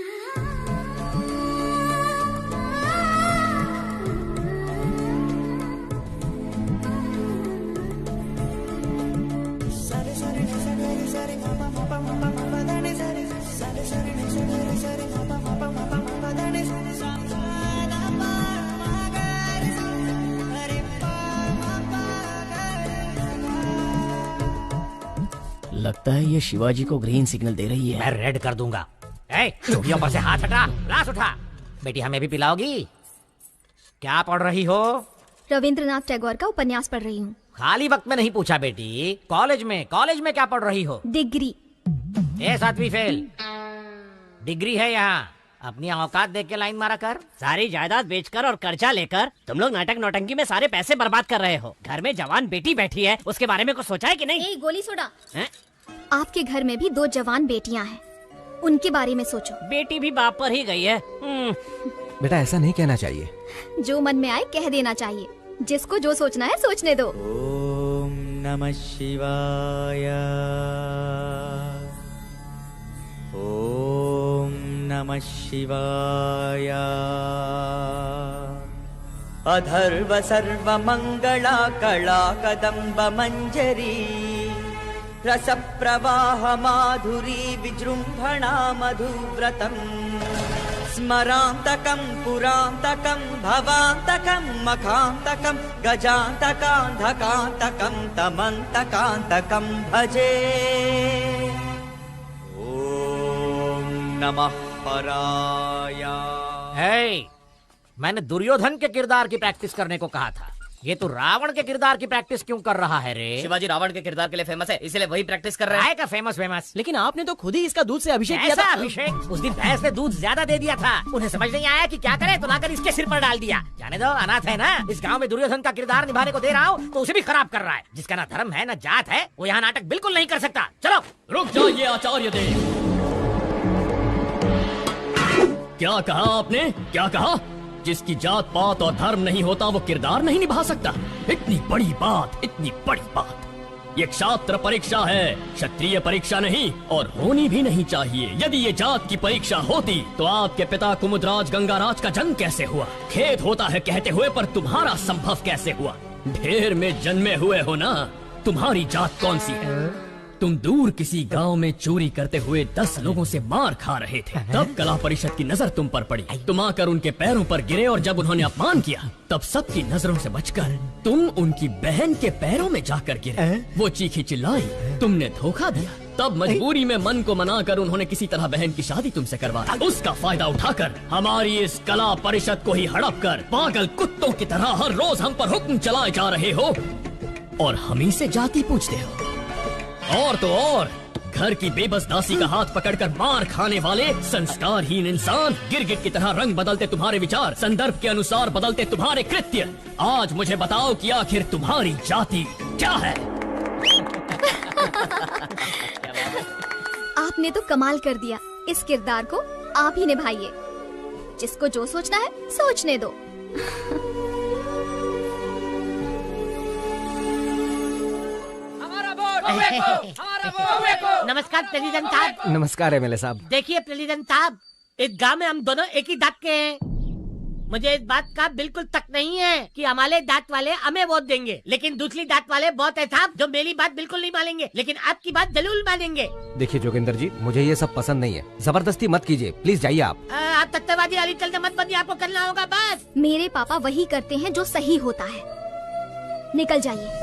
लगता है ये शिवाजी को ग्रीन सिग्नल दे रही है। मैं रेड कर दूंगा। चूड़ियों पर से हाथ हटा, ग्लास उठा। बेटी, हमें भी पिलाओगी? क्या पढ़ रही हो? रविंद्रनाथ टैगोर का उपन्यास पढ़ रही हूँ। खाली वक्त में नहीं पूछा बेटी, कॉलेज में क्या पढ़ रही हो? डिग्री। 7वीं फेल। डिग्री है यहाँ। अपनी औकात देख के लाइन मारा कर। सारी जायदाद बेचकर और कर्जा लेकर तुम लोग नाटक नौटंकी में सारे पैसे बर्बाद कर रहे हो। घर में जवान बेटी बैठी है, उसके बारे में कुछ सोचा है कि नहीं? गोली सोडा। आपके घर में भी 2 जवान बेटियां हैं, उनके बारे में सोचो। बेटी भी बाप पर ही गई है। बेटा, ऐसा नहीं कहना चाहिए। जो मन में आए कह देना चाहिए। जिसको जो सोचना है सोचने दो। ओम नमः शिवाय। ओम नमः शिवाय। अधर्व सर्व मंगला कला कदम्ब मंजरी रस प्रवाह माधुरी विजृंभणा मधुव्रतम् स्मरांतकं पुरांतकं भवांतकं मखांतकं गजांतकांधकांतकं तमंतकांतकं भजे। ओम नमः पराय। मैंने दुर्योधन के किरदार की प्रैक्टिस करने को कहा था। ये तू रावण के किरदार की प्रैक्टिस क्यों कर रहा है रे? शिवाजी रावण के किरदार के लिए फेमस है, इसलिए वही प्रैक्टिस कर रहा है। का फेमस। लेकिन आपने तो खुद ही इसका दूध से अभिषेक किया था। अभिषेक? उस दिन भैंस ने दूध ज्यादा दे दिया था, उन्हें समझ नहीं आया कि क्या करे, तो लाकर इसके सिर पर डाल दिया। जाने दो, अनाथ है ना। इस गाँव में दुर्योधन का किरदार निभाने को दे रहा हूँ तो उसे भी खराब कर रहा है। जिसका ना धर्म है ना जात है, वो यहाँ नाटक बिल्कुल नहीं कर सकता। चलो रुक जाइए आचार्य देव। क्या कहा आपने? क्या कहा? जिसकी जात पात और धर्म नहीं होता वो किरदार नहीं निभा सकता? इतनी बड़ी बात, इतनी बड़ी बात। ये क्षात्र परीक्षा है, क्षत्रिय परीक्षा नहीं, और होनी भी नहीं चाहिए। यदि ये जात की परीक्षा होती तो आपके पिता कुमुदराज गंगाराज का जन्म कैसे हुआ? खेद होता है कहते हुए, पर तुम्हारा संभव कैसे हुआ? ढेर में जन्मे हुए हो ना। तुम्हारी जात कौन सी है? तुम दूर किसी गांव में चोरी करते हुए 10 लोगों से मार खा रहे थे, तब कला परिषद की नजर तुम पर पड़ी। तुम आकर उनके पैरों पर गिरे और जब उन्होंने अपमान किया तब सबकी नजरों से बचकर तुम उनकी बहन के पैरों में जाकर गिरे। वो चीखी चिल्लाई, तुमने धोखा दिया। तब मजबूरी में मन को मनाकर उन्होंने किसी तरह बहन की शादी तुमसे करवा दी। उसका फायदा उठाकर हमारी इस कला परिषद को ही हड़प कर पागल कुत्तों की तरह हर रोज हम पर हुक्म चलाए जा रहे हो और हम ही से जाति पूछते हो। और तो और घर की बेबस दासी का हाथ पकड़कर मार खाने वाले संस्कारहीन इंसान, गिरगिट की तरह रंग बदलते तुम्हारे विचार, संदर्भ के अनुसार बदलते तुम्हारे कृत्य। आज मुझे बताओ कि आखिर तुम्हारी जाति क्या है? आपने तो कमाल कर दिया। इस किरदार को आप ही निभाइए। जिसको जो सोचना है सोचने दो। नमस्कार प्रेसिडेंट साहब। नमस्कार एमएलए साहब। देखिए प्रेसिडेंट साहब, इस गांव में हम दोनों एक ही दांत के हैं। मुझे इस बात का बिल्कुल तक नहीं है कि हमारे दांत वाले हमें वोट देंगे, लेकिन दूसरी दांत वाले बहुत है साहब जो मेरी बात बिल्कुल नहीं मानेंगे, लेकिन आपकी बात जरूर मानेंगे। देखिए जोगिंदर जी, मुझे ये सब पसंद नहीं है। जबरदस्ती मत कीजिए, प्लीज जाइए आप। आप तत्ववादी वाली चलते मत बनिए, आपको करना होगा बस। मेरे पापा वही करते हैं जो सही होता है। निकल जाइए।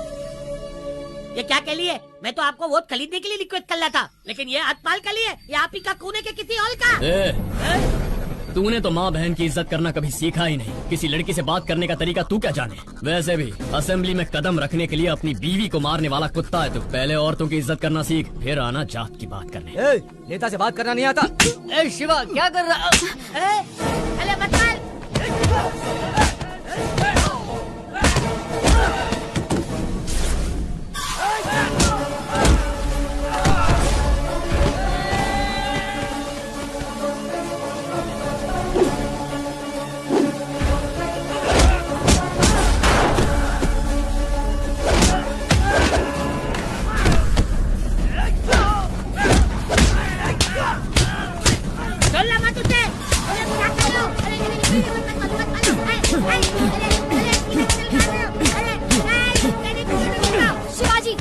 ये क्या के लिए? मैं तो आपको वोट खरीदने के लिए रिक्वेस्ट कर रहा था, लेकिन ये हथपाल के लिए या आप ही का कूने के किसी और का? तूने तो माँ बहन की इज्जत करना कभी सीखा ही नहीं। किसी लड़की से बात करने का तरीका तू क्या जाने? वैसे भी असेंबली में कदम रखने के लिए अपनी बीवी को मारने वाला कुत्ता है। तो पहले औरतों की इज्जत करना सीख, फिर आना जात की बात करने। नेता से बात करना नहीं आता? शिवा क्या कर रहा? अरे मत मार। शिवाजी,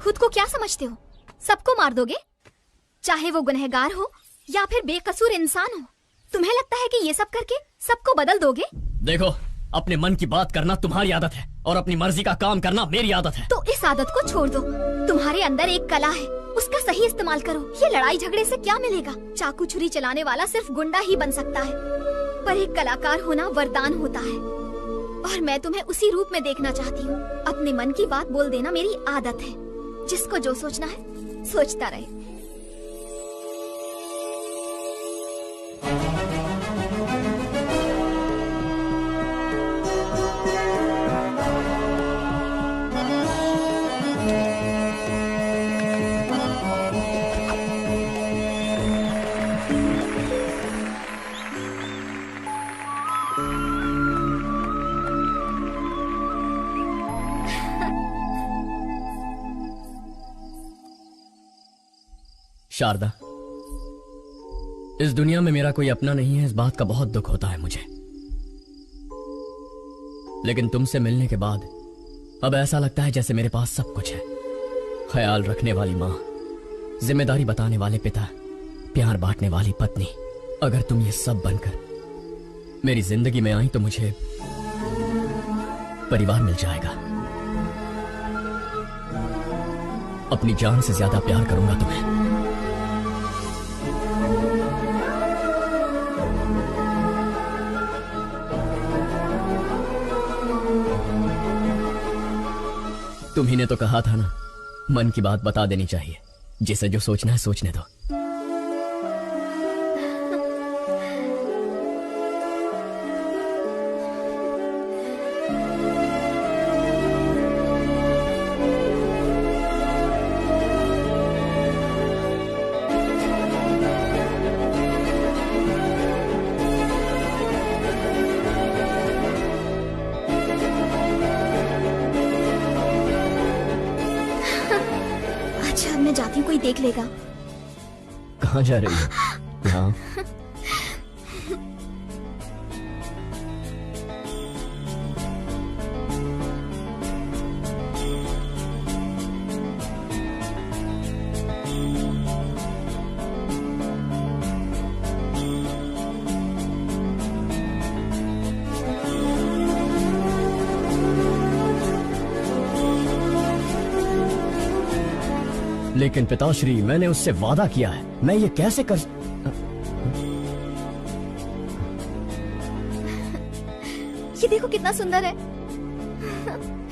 खुद को क्या समझते हो? सबको मार दोगे, चाहे वो गुनहगार हो या फिर बेकसूर इंसान हो। तुम्हें लगता है कि ये सब करके सबको बदल दोगे? देखो, अपने मन की बात करना तुम्हारी आदत है और अपनी मर्जी का काम करना मेरी आदत है। तो इस आदत को छोड़ दो। तुम्हारे अंदर एक कला है, उसका सही इस्तेमाल करो। ये लड़ाई झगड़े से क्या मिलेगा? चाकू छुरी चलाने वाला सिर्फ गुंडा ही बन सकता है, पर एक कलाकार होना वरदान होता है। और मैं तुम्हें उसी रूप में देखना चाहती हूँ। अपने मन की बात बोल देना मेरी आदत है। जिसको जो सोचना है सोचता रहे। शारदा, इस दुनिया में मेरा कोई अपना नहीं है, इस बात का बहुत दुख होता है मुझे। लेकिन तुमसे मिलने के बाद अब ऐसा लगता है जैसे मेरे पास सब कुछ है। ख्याल रखने वाली माँ, जिम्मेदारी बताने वाले पिता, प्यार बांटने वाली पत्नी। अगर तुम ये सब बनकर मेरी जिंदगी में आई तो मुझे परिवार मिल जाएगा। अपनी जान से ज्यादा प्यार करूंगा तुम्हें। तुम्ही ने तो कहा था ना, मन की बात बता देनी चाहिए। जिसे जो सोचना है सोचने दो। अच्छा मैं जाती हूँ, कोई देख लेगा। कहाँ जा रही हो? यहाँ। लेकिन पिताश्री, मैंने उससे वादा किया है, मैं ये कैसे कर। ये देखो कितना सुंदर है,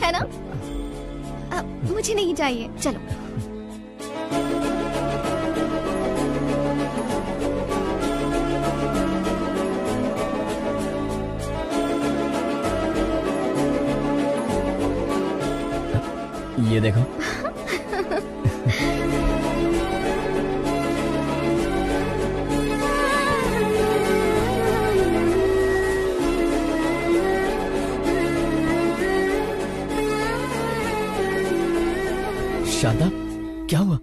है ना? मुझे नहीं चाहिए, चलो। ये देखो। शारदा, क्या हुआ?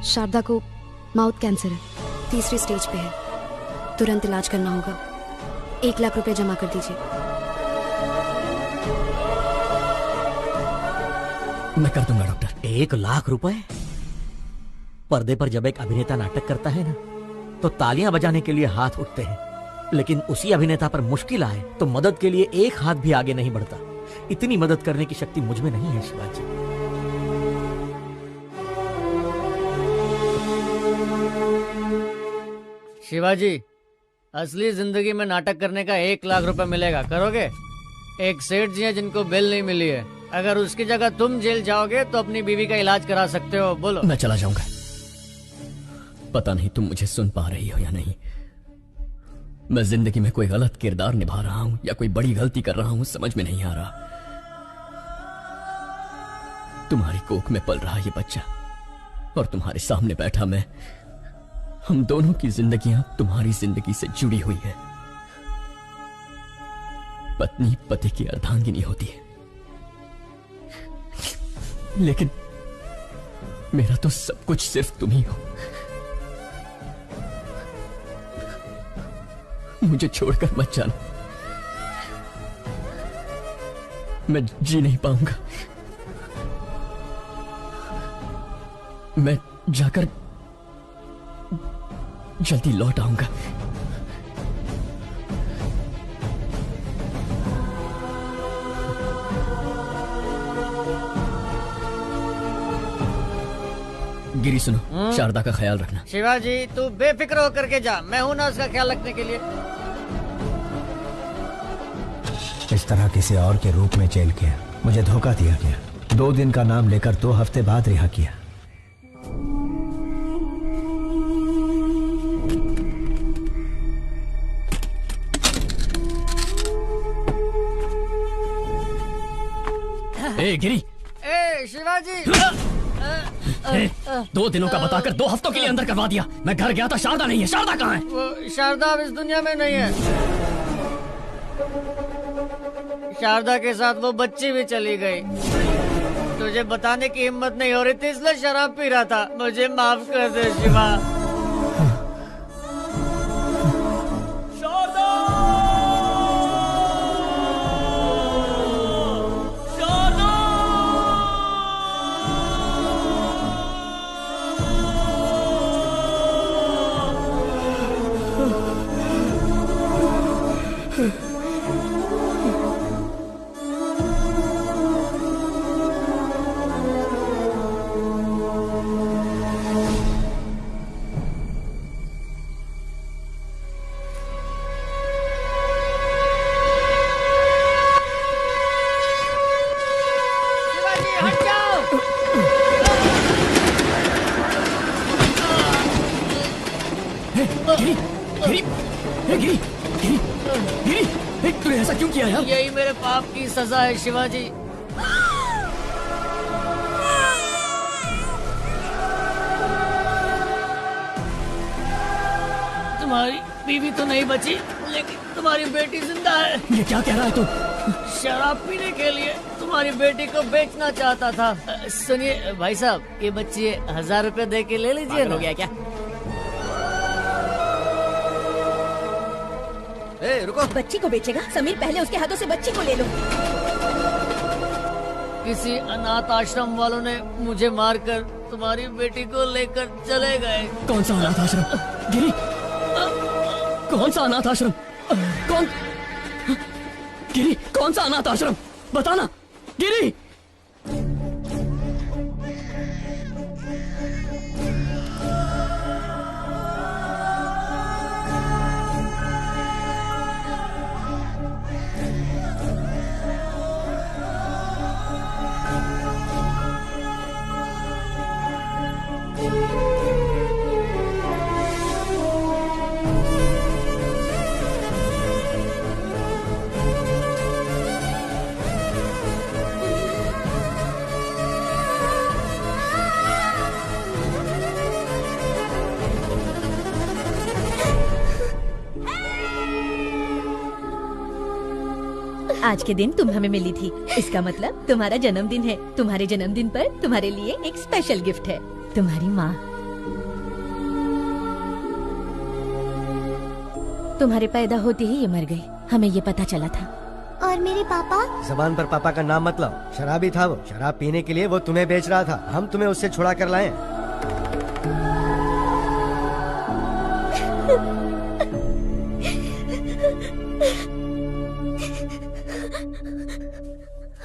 शारदा को माउथ कैंसर है, 3री स्टेज पे है। तुरंत इलाज करना होगा। 1 लाख रुपए जमा कर दीजिए। मैं कर दूंगा डॉक्टर। 1 लाख रुपए? पर्दे पर जब एक अभिनेता नाटक करता है ना, तो तालियां बजाने के लिए हाथ उठते हैं, लेकिन उसी अभिनेता पर मुश्किल आए तो मदद के लिए एक हाथ भी आगे नहीं बढ़ता। इतनी मदद करने की शक्ति मुझ में नहीं है शिवाजी। शिवाजी, असली जिंदगी में नाटक करने का 1 लाख रुपए मिलेगा, करोगे? एक सेठ जी हैं जिनको बेल नहीं मिली है, अगर उसकी जगह तुम जेल जाओगे तो अपनी बीवी का इलाज करा सकते हो। बोलो। मैं चला जाऊंगा। पता नहीं तुम मुझे सुन पा रही हो या नहीं। मैं जिंदगी में कोई गलत किरदार निभा रहा हूं या कोई बड़ी गलती कर रहा हूं, समझ में नहीं आ रहा। तुम्हारी कोख में पल रहा ये बच्चा और तुम्हारे सामने बैठा मैं, हम दोनों की जिंदगियां तुम्हारी जिंदगी से जुड़ी हुई है। पत्नी पति की अर्धांगिनी होती है, लेकिन मेरा तो सब कुछ सिर्फ तुम ही हो। मुझे छोड़कर मत जाना, मैं जी नहीं पाऊंगा। मैं जाकर जल्दी लौट आऊंगा। गिरी सुनो, शारदा का ख्याल रखना। शिवाजी, तू बेफिक्र होकर के जा, मैं हूं ना उसका ख्याल रखने के लिए। इस तरह किसी और के रूप में जेल किया, मुझे धोखा दिया गया। 2 दिन का नाम लेकर 2 हफ्ते बाद रिहा किया। ए गिरी, ए शिवाजी, 2 दिनों का बताकर 2 हफ्तों के लिए अंदर करवा दिया। मैं घर गया था, शारदा नहीं है। शारदा कहाँ है? वो शारदा अब इस दुनिया में नहीं है। शारदा के साथ वो बच्ची भी चली गई। तुझे बताने की हिम्मत नहीं हो रही थी, इसलिए शराब पी रहा था। मुझे माफ कर दे शिवा। किया यार? यही मेरे पाप की सजा है शिवाजी। तुम्हारी बीवी तो नहीं बची, लेकिन तुम्हारी बेटी जिंदा है। ये क्या कह रहा है तू? शराब पीने के लिए तुम्हारी बेटी को बेचना चाहता था। सुनिए भाई साहब, ये बच्ची 1000 रुपए दे के ले लीजिए। हो गया क्या? रुको। बच्ची को बेचेगा? समीर, पहले उसके हाथों से बच्ची को ले लो। किसी अनाथ आश्रम वालों ने मुझे मारकर तुम्हारी बेटी को लेकर चले गए। कौन सा अनाथ आश्रम? गिरी, कौन सा अनाथ आश्रम? कौन? गिरी, कौन सा अनाथ आश्रम? बताना गिरी। आज के दिन तुम हमें मिली थी, इसका मतलब तुम्हारा जन्मदिन है। तुम्हारे जन्मदिन पर तुम्हारे लिए एक स्पेशल गिफ्ट है। तुम्हारी माँ तुम्हारे पैदा होते ही ये मर गई, हमें ये पता चला था। और मेरे पापा? जबान पर पापा का नाम मत लाओ, शराबी था वो। शराब पीने के लिए वो तुम्हें बेच रहा था, हम तुम्हें उससे छुड़ा कर लाए।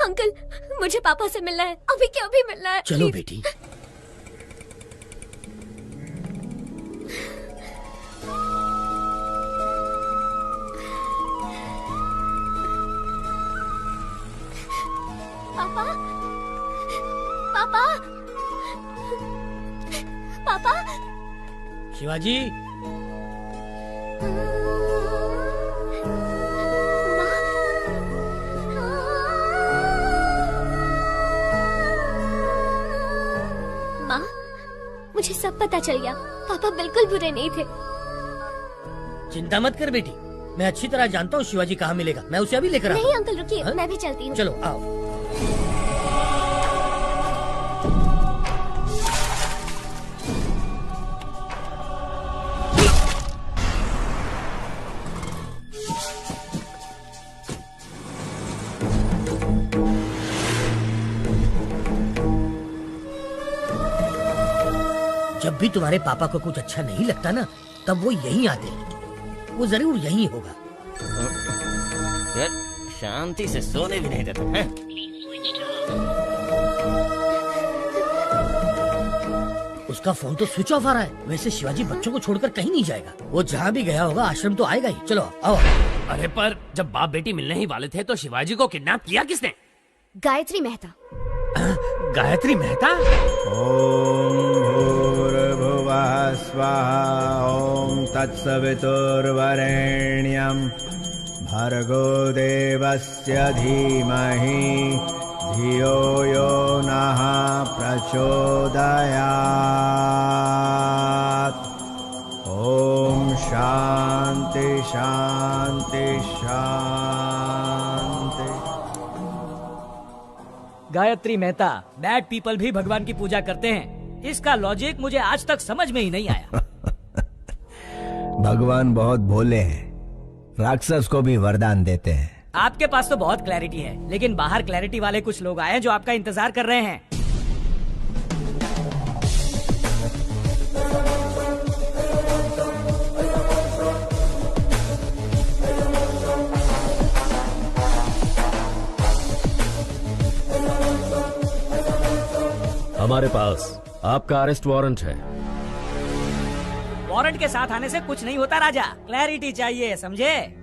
अंकल, मुझे पापा से मिलना है, अभी क्या अभी मिलना है। चलो प्लीज। बेटी। पापा, पापा, पापा। शिवाजी, माँ, मुझे सब पता चल गया। पापा बिल्कुल बुरे नहीं थे। चिंता मत कर बेटी, मैं अच्छी तरह जानता हूँ शिवाजी कहाँ मिलेगा। मैं उसे अभी लेकर नहीं आता हूँ। अंकल रुकिए, हाँ? मैं भी चलती हूँ। चलो आओ। जब भी तुम्हारे पापा को कुछ अच्छा नहीं लगता ना, तब वो यहीं आते हैं। वो जरूर यहीं होगा। यार शांति से सोने भी नहीं देते हैं। उसका फोन तो स्विच ऑफ आ रहा है। वैसे शिवाजी बच्चों को छोड़कर कहीं नहीं जाएगा। वो जहाँ भी गया होगा आश्रम तो आएगा ही। चलो आओ। अरे पर जब बाप बेटी मिलने ही वाले थे तो शिवाजी को किडनैप किया किसने? गायत्री मेहता। गायत्री मेहता? ओम भूर्भुवः स्वाहा ओम तत्सवितुर्वरेण्यं भर्गो देवस्य धीमहि धियो यो नः प्रचोदयात्। ओम शांति शांति शांति। गायत्री मेहता, बैड पीपल भी भगवान की पूजा करते हैं। इसका लॉजिक मुझे आज तक समझ में ही नहीं आया। भगवान बहुत भोले हैं, राक्षस को भी वरदान देते हैं। आपके पास तो बहुत क्लैरिटी है, लेकिन बाहर क्लैरिटी वाले कुछ लोग आए हैं जो आपका इंतजार कर रहे हैं। हमारे पास आपका अरेस्ट वारंट है। वारंट के साथ आने से कुछ नहीं होता राजा, क्लैरिटी चाहिए, समझे?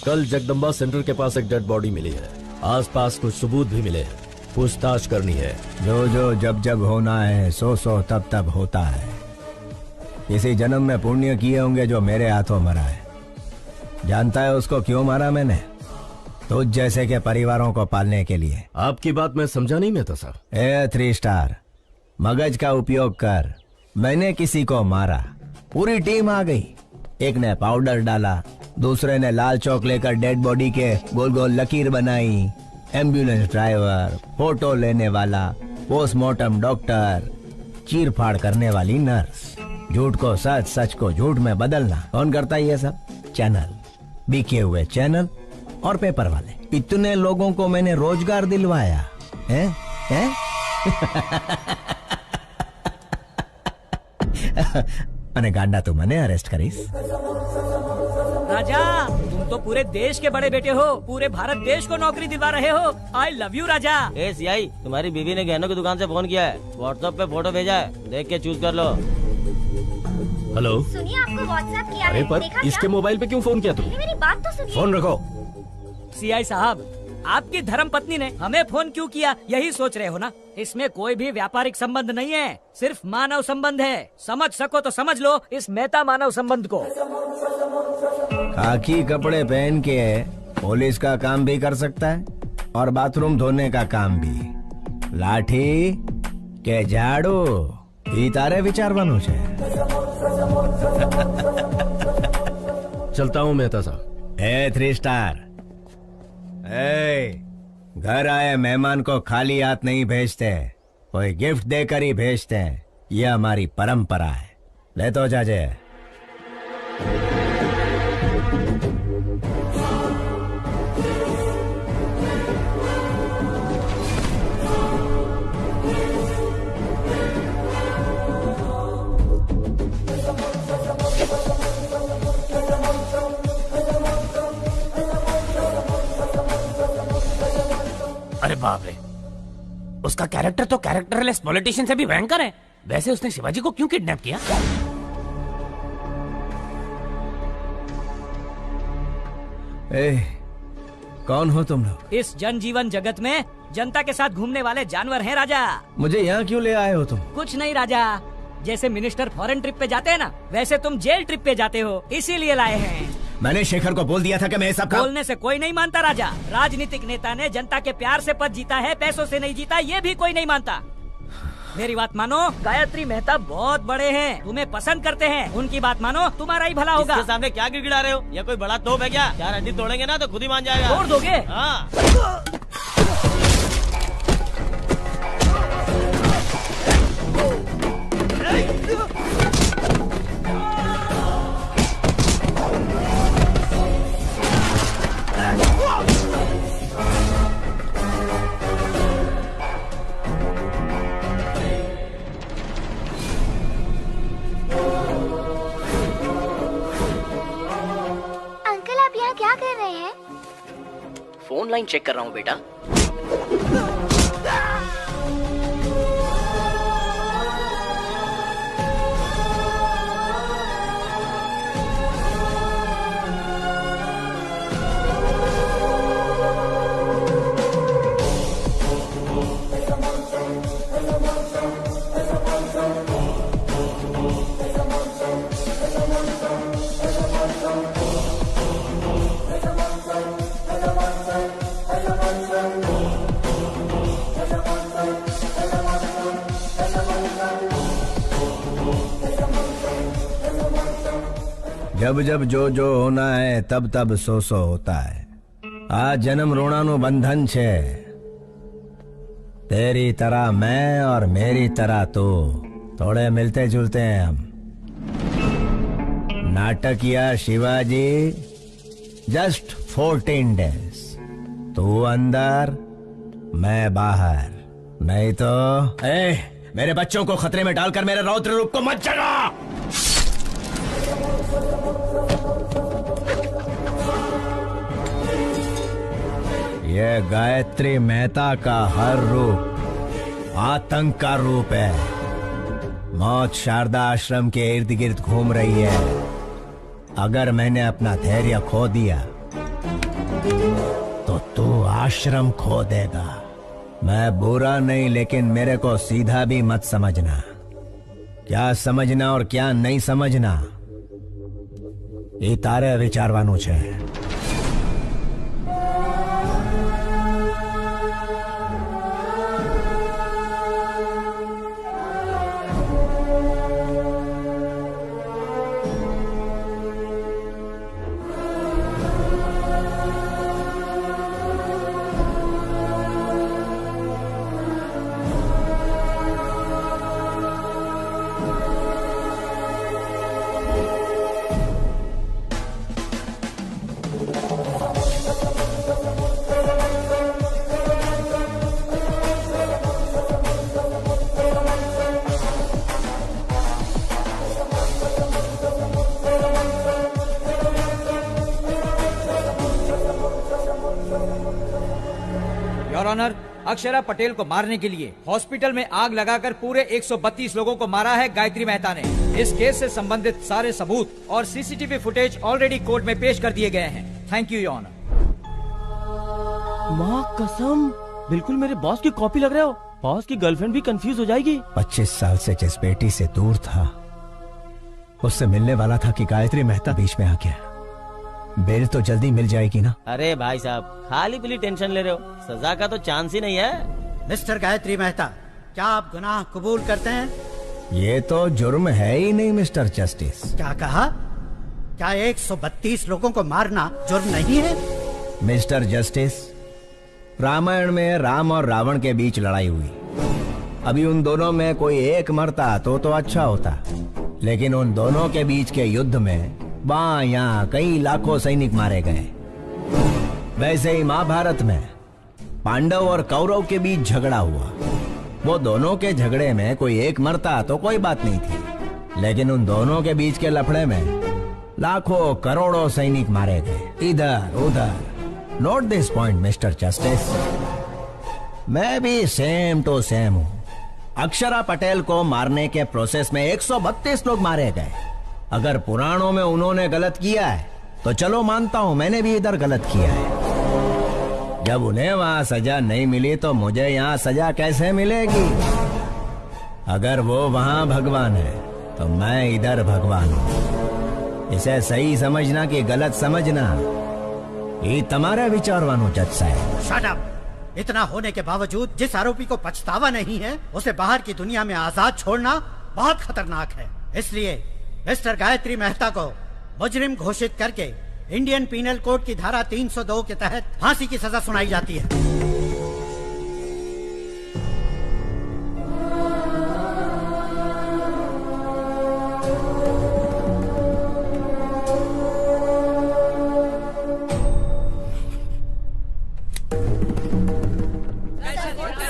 कल जगदम्बा सेंटर के पास एक डेड बॉडी मिली है, आसपास कुछ सबूत भी मिले हैं, पूछताछ करनी है। जो जो जब जब होना है सो सो तब तब होता है। इसी जन्म में पुण्य किए होंगे जो मेरे हाथों मरा है। जानता है उसको क्यों मारा मैंने? तुझ जैसे के परिवारों को पालने के लिए। आपकी बात मैं समझा नहीं मेहता साहब। ए 3 स्टार, मगज का उपयोग कर। मैंने किसी को मारा, पूरी टीम आ गई। एक ने पाउडर डाला, दूसरे ने लाल चौक लेकर डेड बॉडी के गोल गोल लकीर बनाई, एम्बुलेंस ड्राइवर, फोटो लेने वाला, पोस्टमार्टम डॉक्टर, चीर फाड़ करने वाली नर्स, झूठ को सच, सच को झूठ में बदलना। कौन करता है ये सब? चैनल, बिके हुए चैनल और पेपर वाले। इतने लोगों को मैंने रोजगार दिलवाया है? अने गांडा तू मने अरेस्ट करीस। राजा, तुम तो पूरे देश के बड़े बेटे हो, पूरे भारत देश को नौकरी दिलवा रहे हो। आई love you Raja. A CI, तुम्हारी बीवी ने गहनों की दुकान से फोन किया है, व्हाट्सएप पे फोटो भेजा है, देख के चूज कर लो। हेलो, सुनिए, आपको व्हाट्सएप किया अरे है, पर देखा इसके क्या? मोबाइल पे क्यों फोन किया तुमने? मेरी बात तो सुनिए। फोन रखो। सीआई साहब, आपकी धर्म पत्नी ने हमें फोन क्यों किया, यही सोच रहे हो ना? इसमें कोई भी व्यापारिक संबंध नहीं है, सिर्फ मानव संबंध है। समझ सको तो समझ लो इस मेहता मानव संबंध को। खाकी कपड़े पहन के पुलिस का काम भी कर सकता है और बाथरूम धोने का काम भी। लाठी के झाड़ू ई तारे विचार बनू छे। चलता हूँ मेहता साहब। ए 3 स्टार, घर आए मेहमान को खाली हाथ नहीं भेजते, कोई गिफ्ट देकर ही भेजते हैं। यह हमारी परंपरा है। ले तो जाजे। अरे बाप रे, उसका कैरेक्टर तो कैरेक्टरलेस पॉलिटिशियन से भी भयंकर है। वैसे उसने शिवाजी को क्यों किडनैप किया? कौन हो तुम लोग? इस जनजीवन जगत में जनता के साथ घूमने वाले जानवर हैं राजा। मुझे यहाँ क्यों ले आए हो तुम? कुछ नहीं राजा, जैसे मिनिस्टर फॉरेन ट्रिप पे जाते हैं ना, वैसे तुम जेल ट्रिप पे जाते हो, इसीलिए लाए हैं। मैंने शेखर को बोल दिया था कि मैं सब काम... बोलने से कोई नहीं मानता राजा। राजनीतिक नेता ने जनता के प्यार से पद जीता है, पैसों से नहीं जीता, ये भी कोई नहीं मानता। मेरी बात मानो, गायत्री मेहता बहुत बड़े हैं, तुम्हें पसंद करते हैं, उनकी बात मानो, तुम्हारा ही भला होगा। इसके सामने क्या गिड़गिड़ा रहे हो? या कोई बड़ा तोप है क्या? 4 हड्डी तोड़ेंगे ना तो खुद ही मान जाएगा। तोड़ दोगे? हाँ। अंकल, आप यहाँ क्या कर रहे हैं? फोन लाइन चेक कर रहा हूँ बेटा। जब जब जो जो होना है तब तब सो सो होता है। आज जन्म रोणानु बंधन छे। तेरी तरह मैं और मेरी तरह तू, थोड़े मिलते जुलते हैं हम। नाटकिया शिवाजी, जस्ट 14 डेज। तू अंदर, मैं बाहर। नहीं तो मेरे बच्चों को खतरे में डालकर मेरे रौद्र रूप को मत जगा। यह गायत्री मेहता का हर रूप आतंक का रूप है। मौत शारदा आश्रम के इर्द गिर्द घूम रही है। अगर मैंने अपना धैर्य खो दिया तो तू आश्रम खो देगा। मैं बुरा नहीं, लेकिन मेरे को सीधा भी मत समझना। क्या समझना और क्या नहीं समझना એ તારે વિચારવાનું છે. योर ऑनर, अक्षरा पटेल को मारने के लिए हॉस्पिटल में आग लगाकर पूरे 132 लोगों को मारा है गायत्री मेहता ने. इस केस से संबंधित सारे सबूत और सीसीटीवी फुटेज ऑलरेडी कोर्ट में पेश कर दिए गए हैं. Thank you your honour. माँ कसम, बिल्कुल मेरे बॉस की कॉपी लग रहे हो. बॉस की गर्लफ्रेंड भी कंफ्यूज हो जाएगी. 25 साल से जिस बेटी से दूर था, उससे मिलने वाला था कि गायत्री मेहता बीच में आ गया. बेल तो जल्दी मिल जाएगी ना? अरे भाई साहब, खाली पीली टेंशन ले रहे हो. सजा का तो चांस ही नहीं है. मिस्टर गायत्री मेहता, क्या आप गुनाह कबूल करते हैं? ये तो जुर्म है ही नहीं मिस्टर जस्टिस. क्या कहा? क्या 132 लोगों को मारना जुर्म नहीं है? मिस्टर जस्टिस, रामायण में राम और रावण के बीच लड़ाई हुई. अभी उन दोनों में कोई एक मरता तो अच्छा होता, लेकिन उन दोनों के बीच के युद्ध में वहां यहाँ कई लाखों सैनिक मारे गए. वैसे ही महाभारत में पांडव और कौरव के बीच झगड़ा हुआ. वो दोनों के झगड़े में कोई एक मरता तो कोई बात नहीं थी, लेकिन उन दोनों के बीच के लफड़े में लाखों करोड़ों सैनिक मारे गए इधर उधर. Note this point mister justice. मैं भी सेम टू सेम हूँ. अक्षरा पटेल को मारने के प्रोसेस में 132 लोग मारे गए. अगर पुराणों में उन्होंने गलत किया है तो चलो मानता हूं मैंने भी इधर गलत किया है. जब उन्हें वहां सजा नहीं मिली तो मुझे यहाँ सजा कैसे मिलेगी? अगर वो वहां भगवान है तो मैं इधर भगवान हूं. इसे सही समझना कि गलत समझना ये तुम्हारा विचारवानो जज साहब. Shut up. इतना होने के बावजूद जिस आरोपी को पछतावा नहीं है, उसे बाहर की दुनिया में आजाद छोड़ना बहुत खतरनाक है. इसलिए मिस्टर गायत्री मेहता को मुजरिम घोषित करके इंडियन पीनल कोड की धारा 302 के तहत फांसी की सजा सुनाई जाती है.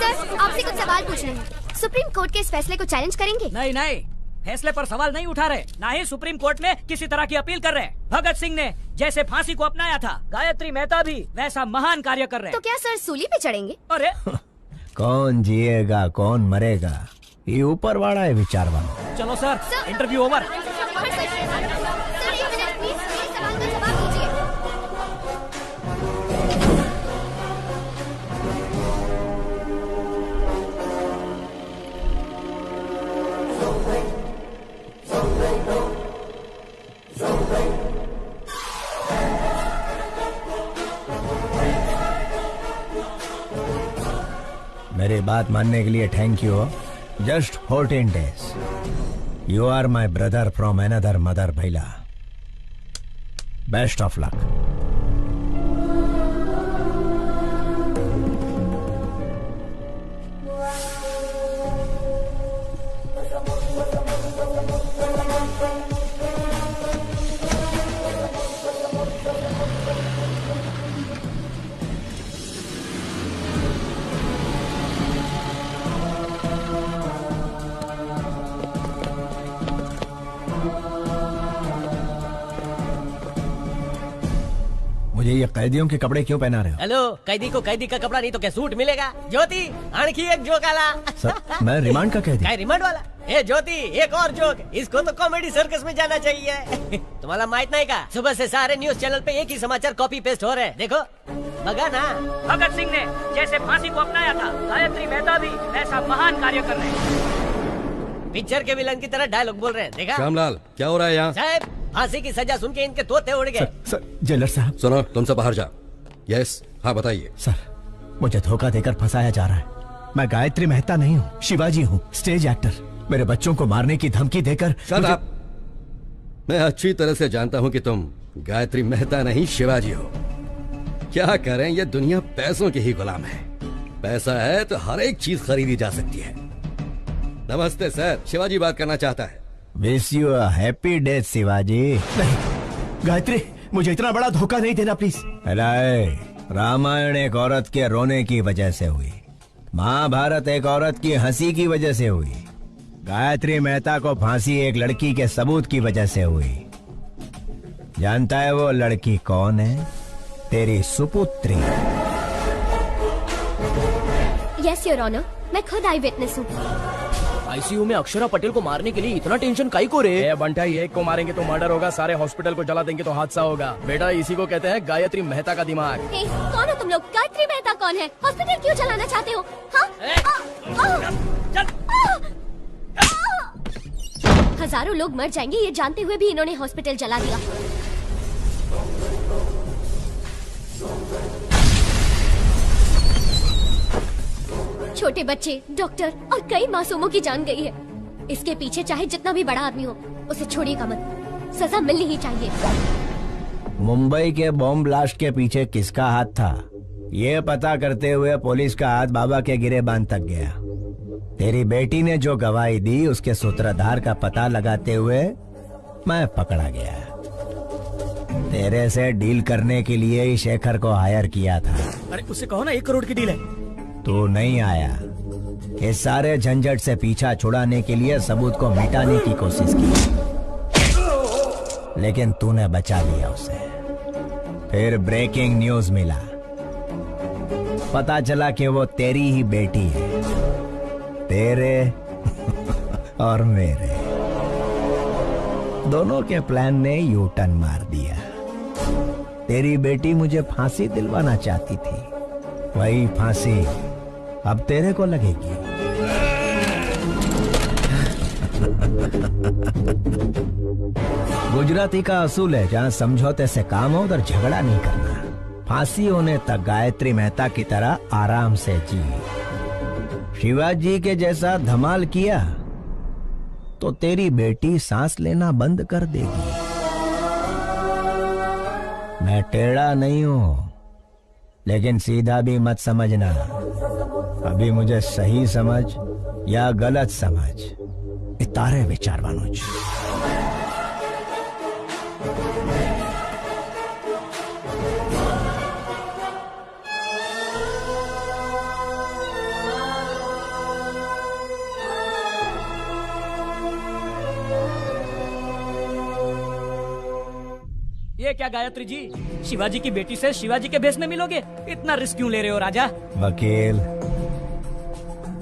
सर, आपसे कुछ सवाल पूछने हैं. सुप्रीम कोर्ट के इस फैसले को चैलेंज करेंगे? नहीं नहीं, फैसले पर सवाल नहीं उठा रहे, ना ही सुप्रीम कोर्ट में किसी तरह की अपील कर रहे. भगत सिंह ने जैसे फांसी को अपनाया था, गायत्री मेहता भी वैसा महान कार्य कर रहे. तो क्या सर सूली पे चढ़ेंगे? अरे कौन जिएगा कौन मरेगा ये ऊपर वाला है विचारवान. चलो सर, इंटरव्यू ओवर. मेरी बात मानने के लिए thank you. Just 14 days. You are my brother from another mother. भैला, बेस्ट ऑफ लक. मुझे ये कैदियों के कपड़े क्यों पहना रहे हो? हेलो, कैदी को कैदी का कपड़ा नहीं तो क्या सूट मिलेगा? ज्योति, आणखी एक जोक आला. सर, मैं रिमांड का कैदी. काय रिमांड वाला? ए ज्योति, एक और जोक. इसको तो कॉमेडी सर्कस में जाना चाहिए. तुम्हाला माहित नाही का, सुबह से सारे न्यूज चैनल पे एक ही समाचार कॉपी पेस्ट हो रहे हैं. देखो, बगा ना. भगत सिंह ने जैसे फांसी को अपनाया था, गायत्री मेहता भी वैसा महान कार्य कर रहे हैं. पिक्चर के विलन की तरह डायलॉग बोल रहे हैं. देखा श्यामलाल, क्या हो रहा है यहाँ? साहब, फांसी की सजा सुन के इनके तोते उड़ गए। सर जेलर साहब। सुनो, तुमसे बाहर जाओ। यस, हाँ बताइए। सर मुझे धोखा देकर फंसाया जा रहा है। मैं गायत्री मेहता नहीं हूँ, शिवाजी हूँ, स्टेज एक्टर। मेरे बच्चों को मारने की धमकी देकर मैं अच्छी तरह से जानता हूँ कि तुम गायत्री मेहता नहीं शिवाजी हो। क्या करें, ये दुनिया पैसों की ही गुलाम है। पैसा है तो हर एक चीज खरीदी जा सकती है। नमस्ते सर, शिवाजी बात करना चाहता है। Wish you a happy death Shivaji. नहीं गायत्री, मुझे इतना बड़ा धोखा नहीं देना प्लीज। रामायण एक औरत के रोने की वजह से हुई, महाभारत एक औरत की हंसी की वजह से हुई, गायत्री मेहता को फांसी एक लड़की के सबूत की वजह से हुई। जानता है वो लड़की कौन है? तेरी सुपुत्री। यस योर ऑनर, मैं खुद आई विटनेस हूँ। आईसीयू में अक्षरा पटेल को मारने के लिए इतना टेंशन काई को रे? बंटा, एक को मारेंगे तो मर्डर होगा, सारे हॉस्पिटल को जला देंगे तो हादसा होगा। बेटा इसी को कहते हैं गायत्री मेहता का दिमाग। कौन हो तुम लोग? गायत्री मेहता कौन है? हॉस्पिटल क्यों जलाना चाहते हो? हजारों लोग मर जाएंगे ये जानते हुए भी इन्होंने हॉस्पिटल जला दिया। छोटे बच्चे, डॉक्टर और कई मासूमों की जान गई है। इसके पीछे चाहे जितना भी बड़ा आदमी हो, उसे छोड़िएगा मत। सजा मिलनी ही चाहिए। मुंबई के बॉम्ब ब्लास्ट के पीछे किसका हाथ था, ये पता करते हुए पुलिस का हाथ बाबा के गिरेबान तक गया। तेरी बेटी ने जो गवाही दी उसके सूत्रधार का पता लगाते हुए मैं पकड़ा गया। तेरे से डील करने के लिए ही शेखर को हायर किया था। अरे उससे कहो ना 1 करोड़ की डील है। तू नहीं आया। इस सारे झंझट से पीछा छुड़ाने के लिए सबूत को मिटाने की कोशिश की, लेकिन तूने बचा लिया उसे। फिर ब्रेकिंग न्यूज मिला, पता चला कि वो तेरी ही बेटी है, तेरे और मेरे दोनों के प्लान ने यू टर्न मार दिया। तेरी बेटी मुझे फांसी दिलवाना चाहती थी, वही फांसी अब तेरे को लगेगी। गुजराती का असूल है, जहाँ समझौते से काम हो उधर झगड़ा नहीं करना। फांसी होने तक गायत्री मेहता की तरह आराम से जी। शिवाजी के जैसा धमाल किया तो तेरी बेटी सांस लेना बंद कर देगी। मैं टेढ़ा नहीं हूं, लेकिन सीधा भी मत समझना। अभी मुझे सही समझ या गलत समझ, तारे विचार वानुज। ये क्या गायत्री जी, शिवाजी की बेटी से शिवाजी के भेष में मिलोगे? इतना रिस्क क्यों ले रहे हो राजा? वकील,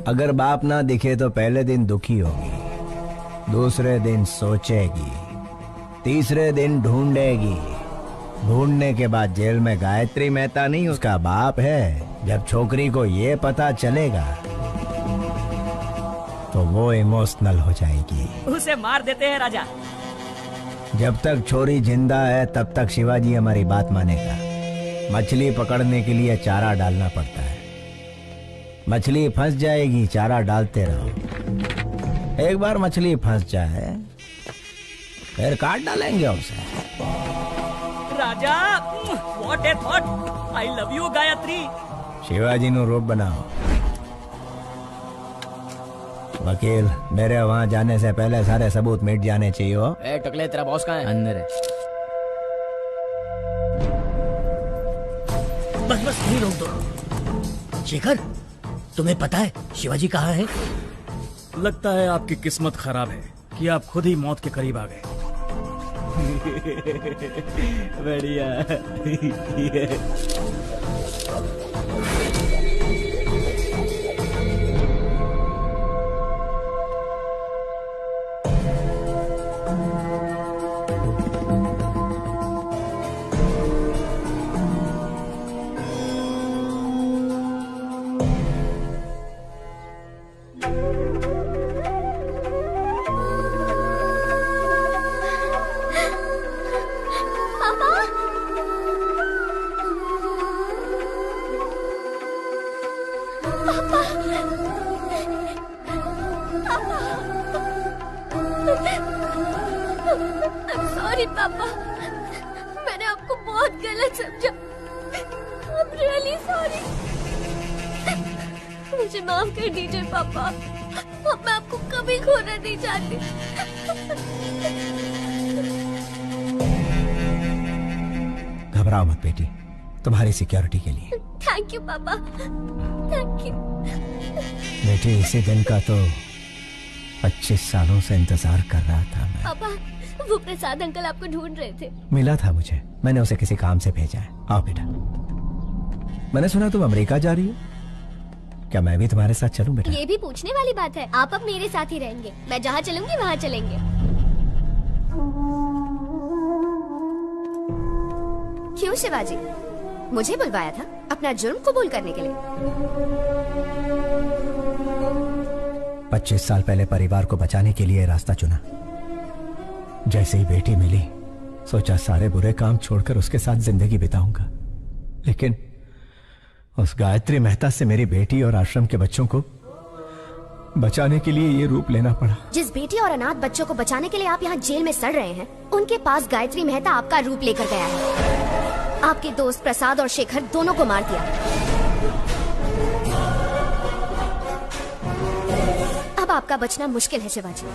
अगर बाप ना दिखे तो पहले दिन दुखी होगी, दूसरे दिन सोचेगी, तीसरे दिन ढूंढेगी। ढूंढने के बाद जेल में गायत्री मेहता नहीं उसका बाप है। जब छोकरी को ये पता चलेगा तो वो इमोशनल हो जाएगी। उसे मार देते हैं राजा। जब तक छोरी जिंदा है तब तक शिवाजी हमारी बात मानेगा। मछली पकड़ने के लिए चारा डालना पड़ता है। मछली फंस जाएगी, चारा डालते रहो। एक बार मछली फंस जाए फिर काट डालेंगे उसे। Raja, what a thought. I love you Gayatri. Shivaji नु रूप बनाओ। वकील, मेरे वहाँ जाने से पहले सारे सबूत मिट जाने चाहिए। ए टकले, तेरा बॉस कहाँ है? अंदर है। बस बस नहीं रोक दो। शेखर, तुम्हें पता है शिवाजी कहाँ है? लगता है आपकी किस्मत खराब है कि आप खुद ही मौत के करीब आ गए। बढ़िया। सॉरी पापा, मैंने आपको बहुत गलत समझा। I'm really sorry। मुझे माफ कर दीजिए पापा, अब मैं आपको कभी खोना नहीं चाहती। घबराओ मत बेटी, तुम्हारी सिक्योरिटी के लिए। थैंक यू पापा, थैंक यू। बेटी इसी दिन का तो 25 सालों से इंतजार कर रहा था मैं। पापा, वो प्रसाद अंकल आपको ढूंढ रहे थे। मिला था मुझे, मैंने उसे किसी काम से भेजा है। आओ बेटा। मैंने सुना तुम अमेरिका जा रही हो, क्या मैं भी तुम्हारे साथ चलूं बेटा? ये भी पूछने वाली बात है, आप अब मेरे साथ ही रहेंगे। मैं जहाँ चलूंगी वहाँ चलेंगे। क्यों शिवाजी, मुझे बुलवाया था अपना जुर्म कबूल करने के लिए? 25 साल पहले परिवार को बचाने के लिए रास्ता चुना। जैसे ही बेटी मिली, सोचा सारे बुरे काम छोड़कर उसके साथ जिंदगी बिताऊंगा, लेकिन उस गायत्री मेहता से मेरी बेटी और आश्रम के बच्चों को बचाने के लिए ये रूप लेना पड़ा। जिस बेटी और अनाथ बच्चों को बचाने के लिए आप यहाँ जेल में सड़ रहे हैं, उनके पास गायत्री मेहता आपका रूप लेकर गया है। आपके दोस्त प्रसाद और शेखर दोनों को मार दिया। अब आपका बचना मुश्किल है शिवाजी।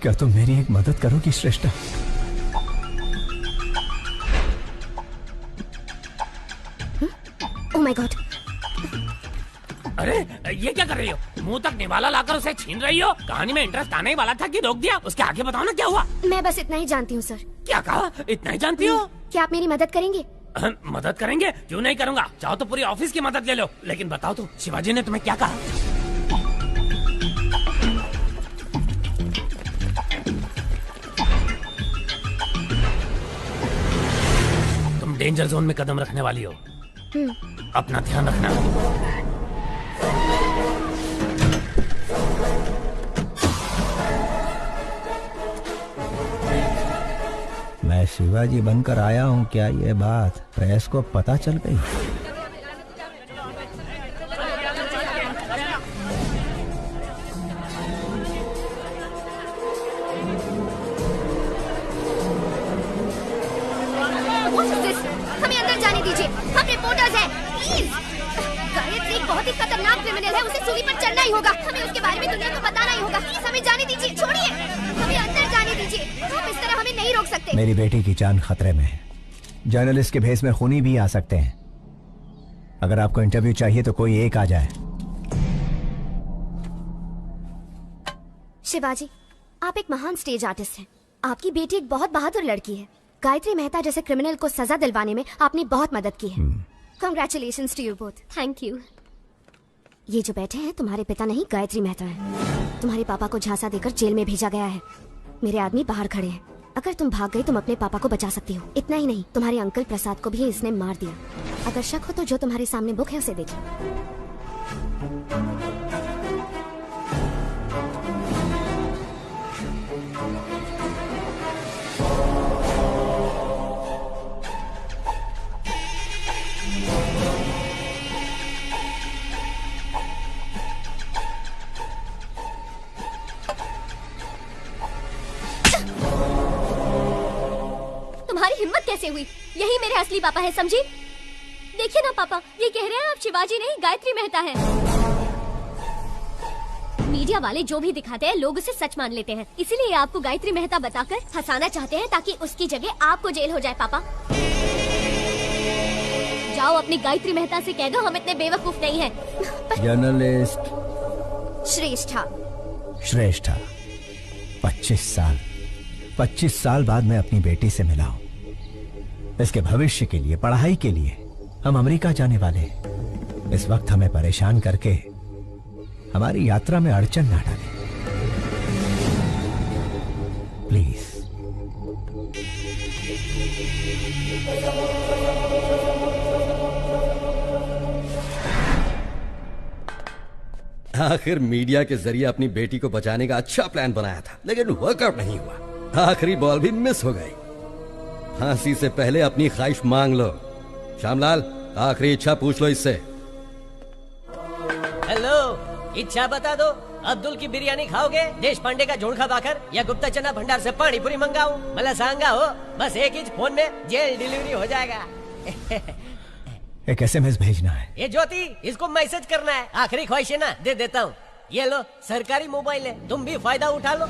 क्या तुम मेरी एक मदद करोगी श्रेष्ठा? Oh my God! अरे ये क्या कर रही हो? मुंह तक निवाला लाकर उसे छीन रही हो? कहानी में इंटरेस्ट आने ही वाला था कि रोक दिया? उसके आगे बताओ ना क्या हुआ? मैं बस इतना ही जानती हूँ सर। क्या कहा? इतना ही जानती हो? क्या आप मेरी मदद करेंगे? मदद करेंगे? क्यों नहीं करूँगा। चाहो तो पूरी ऑफिस की मदद ले लो, लेकिन बताओ तो शिवाजी ने तुम्हें क्या कहा? तुम डेंजर जोन में कदम रखने वाली हो, अपना ध्यान रखना। मैं शिवाजी बनकर आया हूँ, क्या ये बात प्रेस को पता चल गई? हमें अंदर जाने दीजिए, हम रिपोर्टर्स हैं, प्लीज। गायत्री एक बहुत ही खतरनाक क्रिमिनल है, उसे सूली पर चढ़ना ही होगा। हमें उसके बारे में दुनिया को बताना ही होगा। प्लीज हमें जाने दीजिए, छोड़िए, हमें अंदर जाने दीजिए। आप इस तरह हमें नहीं रोक सकते। मेरी बेटी की जान खतरे में है। जर्नलिस्ट के भेस में खूनी भी आ सकते हैं। अगर आपको इंटरव्यू चाहिए तो कोई एक आ जाए। शिवाजी, आप एक महान स्टेज आर्टिस्ट हैं। आपकी बेटी एक बहुत बहादुर लड़की है। गायत्री मेहता जैसे क्रिमिनल को सजा दिलवाने में आपने बहुत मदद की है। Congratulations to you both. Thank you. ये जो बैठे हैं तुम्हारे पिता नहीं, गायत्री मेहता है। तुम्हारे पापा को झांसा देकर जेल में भेजा गया है। मेरे आदमी बाहर खड़े हैं। अगर तुम भाग गई तुम अपने पापा को बचा सकती हो। इतना ही नहीं, तुम्हारे अंकल प्रसाद को भी इसने मार दिया। अगर शक हो तो जो तुम्हारे सामने बुक है उसे देखिए। तुम्हारी हिम्मत कैसे हुई? यही मेरे असली पापा है, समझी? देखिए ना पापा, ये कह रहे हैं आप शिवाजी नहीं गायत्री मेहता है। मीडिया वाले जो भी दिखाते हैं लोग उसे सच मान लेते हैं, इसीलिए आपको गायत्री मेहता बताकर फंसाना चाहते हैं ताकि उसकी जगह आपको जेल हो जाए। पापा जाओ अपनी गायत्री मेहता से कह दो हम इतने बेवकूफ नहीं हैं। जर्नलिस्ट श्रेष्ठा। श्रेष्ठा, 25 साल बाद मैं अपनी बेटी से मिला हूं। इसके भविष्य के लिए, पढ़ाई के लिए हम अमेरिका जाने वाले हैं। इस वक्त हमें परेशान करके हमारी यात्रा में अड़चन ना डालें, प्लीज। आखिर मीडिया के जरिए अपनी बेटी को बचाने का अच्छा प्लान बनाया था, लेकिन वर्कआउट नहीं हुआ। आखिरी बॉल भी मिस हो गई। फांसी से पहले अपनी ख्वाहिश मांग लो। श्यामलाल, आखिरी इच्छा पूछ लो इससे। हेलो, इच्छा बता दो। अब्दुल की बिरयानी खाओगे, देश पांडे का झोंका भाकर, या गुप्ता चना भंडार से पानी पूरी मंगाऊं? मला सांगा हो, बस एक ही फोन में जेल डिलीवरी हो जाएगा। एक SMS भेजना है। ये ज्योति, इसको मैसेज करना है। आखिरी ख्वाहिश है ना, दे देता हूँ। ये लो, सरकारी मोबाइल है, तुम भी फायदा उठा लो।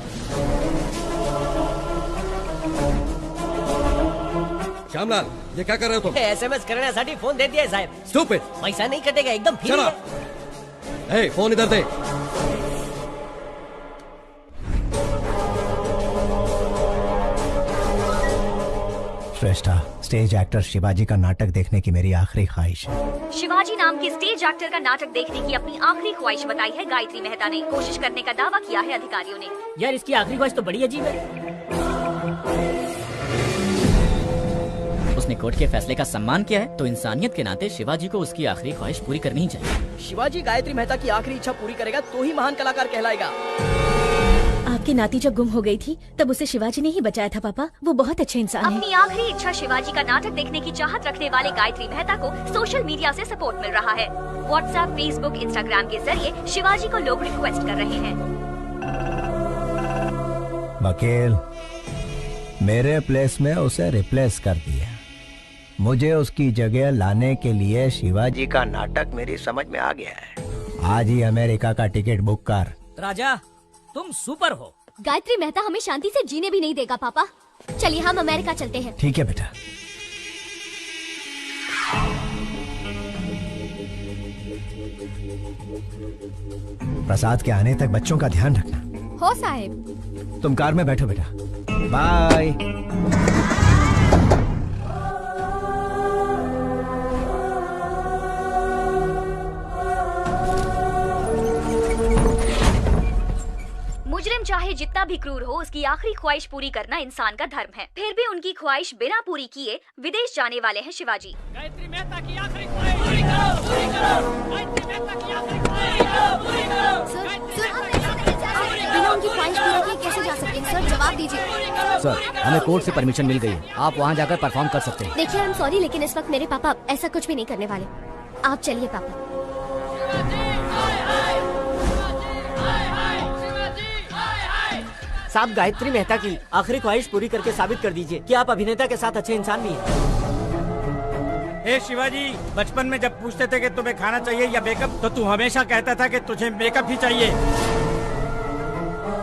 श्यामलाल, ये क्या कर रहे हो तुम? SMS करण्यासाठी फोन दे दिया साहब। स्टूपिड। पैसा नहीं कटेगा, एकदम फ्री है। ए, फोन इधर दे। श्रेष्ठा, स्टेज एक्टर शिवाजी का नाटक देखने की मेरी आखिरी ख्वाहिश है। शिवाजी नाम के स्टेज एक्टर का नाटक देखने की अपनी आखिरी ख्वाहिश बताई है गायत्री मेहता ने। कोशिश करने का दावा किया है अधिकारियों ने। यार, इसकी आखिरी ख्वाहिश तो बड़ी अजीब है। उसने कोर्ट के फैसले का सम्मान किया है, तो इंसानियत के नाते शिवाजी को उसकी आखिरी ख्वाहिश पूरी करनी ही चाहिए। शिवाजी गायत्री मेहता की आखिरी इच्छा पूरी करेगा तो ही महान कलाकार कहलाएगा। आपकी नाती जब गुम हो गई थी तब उसे शिवाजी ने ही बचाया था पापा। वो बहुत अच्छे इंसान है। अपनी आखिरी इच्छा शिवाजी का नाटक देखने की चाहत रखने वाले गायत्री मेहता को सोशल मीडिया से सपोर्ट मिल रहा है। व्हाट्सएप, फेसबुक, इंस्टाग्राम के जरिए शिवाजी को लोग रिक्वेस्ट कर रहे हैं। वकील, मेरे प्लेस में उसे रिप्लेस कर दिया। मुझे उसकी जगह लाने के लिए शिवाजी का नाटक मेरी समझ में आ गया है। आज ही अमेरिका का टिकट बुक कर। राजा, तुम सुपर हो। गायत्री मेहता हमें शांति से जीने भी नहीं देगा पापा। चलिए हम अमेरिका चलते हैं। ठीक है बेटा। प्रसाद के आने तक बच्चों का ध्यान रखना। हो साहब। तुम कार में बैठो बेटा। बाय। मुजरिम चाहे जितना भी क्रूर हो, उसकी आखिरी ख्वाहिश पूरी करना इंसान का धर्म है। फिर भी उनकी ख्वाहिश बिना पूरी किए विदेश जाने वाले हैं शिवाजी। गायत्री मेहता की आखिरी ख्वाहिश पूरी करो, पूरी करो। गायत्री मेहता की आखिरी ख्वाहिश पूरी करो। बिना उनकी ख्वाहिश पूरी किए कैसे जा सकते हैं? सर, जवाब दीजिए। सर, हमें कोर्ट से परमिशन मिल गई है, आप वहाँ जाकर परफॉर्म कर सकते हैं। देखिए, आई एम सॉरी, लेकिन इस वक्त मेरे पापा ऐसा कुछ भी नहीं करने वाले। आप चलिए पापा। साहब, गायत्री मेहता की आखिरी ख्वाहिश पूरी करके साबित कर दीजिए कि आप अभिनेता के साथ अच्छे इंसान भी हैं। ए शिवाजी, बचपन में जब पूछते थे कि तुम्हें खाना चाहिए या मेकअप, तो तू हमेशा कहता था कि तुझे मेकअप ही चाहिए।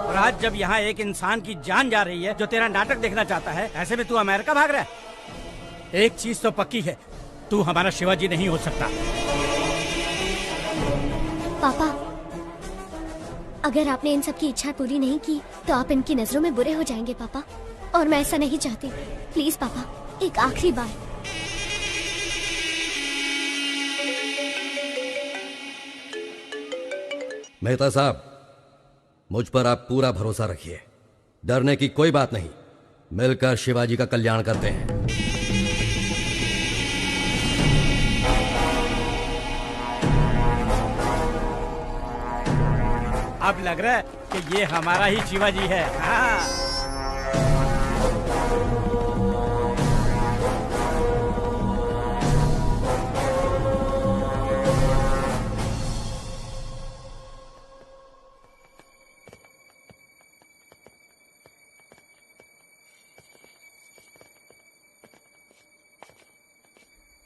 और आज जब यहाँ एक इंसान की जान जा रही है जो तेरा नाटक देखना चाहता है, ऐसे में तू अमेरिका भाग रहा है। एक चीज तो पक्की है, तू हमारा शिवाजी नहीं हो सकता। पापा, अगर आपने इन सब की इच्छा पूरी नहीं की तो आप इनकी नजरों में बुरे हो जाएंगे पापा, और मैं ऐसा नहीं चाहती। प्लीज पापा, एक आखिरी बार। मेहता साहब, मुझ पर आप पूरा भरोसा रखिए। डरने की कोई बात नहीं, मिलकर शिवाजी का कल्याण करते हैं। अब लग रहा है कि ये हमारा ही शिवाजी है। हाँ।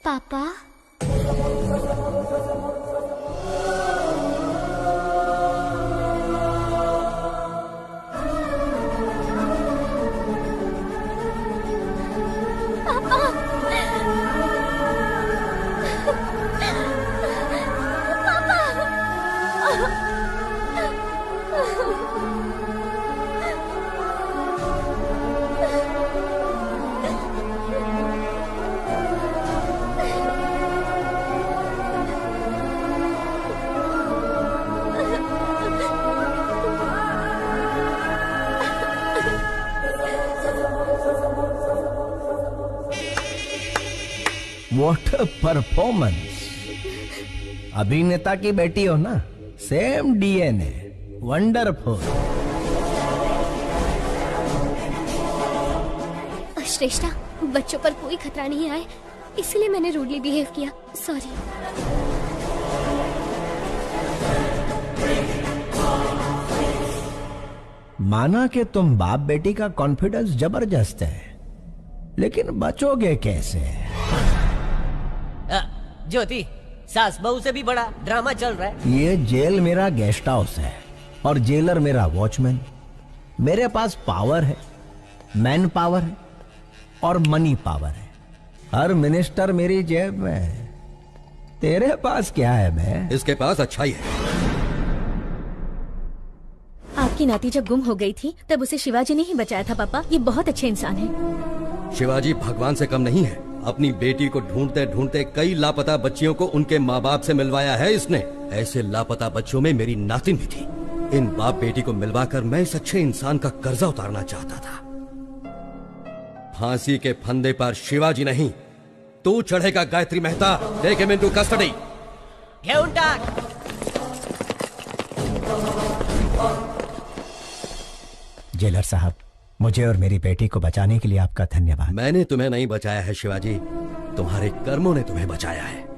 पापा, What a performance! अभिनेता की बेटी हो ना, सेम DNA, वंडरफुल। श्रेष्ठा, बच्चों पर कोई खतरा नहीं आए, इसलिए मैंने रूडली बिहेव किया। सॉरी। माना कि तुम बाप बेटी का कॉन्फिडेंस जबरदस्त है, लेकिन बचोगे कैसे? ज्योति, सास बहू से भी बड़ा ड्रामा चल रहा है। ये जेल मेरा गेस्ट हाउस है और जेलर मेरा वॉचमैन। मेरे पास पावर है, मैन पावर है और मनी पावर है। हर मिनिस्टर मेरी जेब में है। तेरे पास क्या है बे? इसके पास अच्छाई है। आपकी नाती जब गुम हो गई थी तब उसे शिवाजी ने ही बचाया था पापा। ये बहुत अच्छे इंसान है। शिवाजी भगवान से कम नहीं है। अपनी बेटी को ढूंढते ढूंढते कई लापता बच्चियों को उनके माँ बाप से मिलवाया है इसने। ऐसे लापता बच्चों में मेरी नातिन भी थी। इन बाप बेटी को मिलवाकर मैं इस अच्छे इंसान का कर्जा उतारना चाहता था। फांसी के फंदे पर शिवाजी नहीं, तू चढ़ेगा Gayatri Mehta. Take him into custody. घेऊन टाक। जेलर साहब, मुझे और मेरी बेटी को बचाने के लिए आपका धन्यवाद। मैंने तुम्हें नहीं बचाया है शिवाजी, तुम्हारे कर्मों ने तुम्हें बचाया है।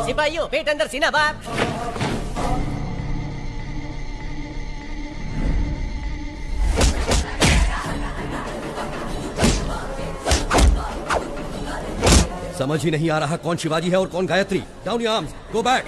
सिपाहियों, पेट अंदर सीना बाहर। समझ ही नहीं आ रहा कौन शिवाजी है और कौन Gayatri. Down your arms, go back.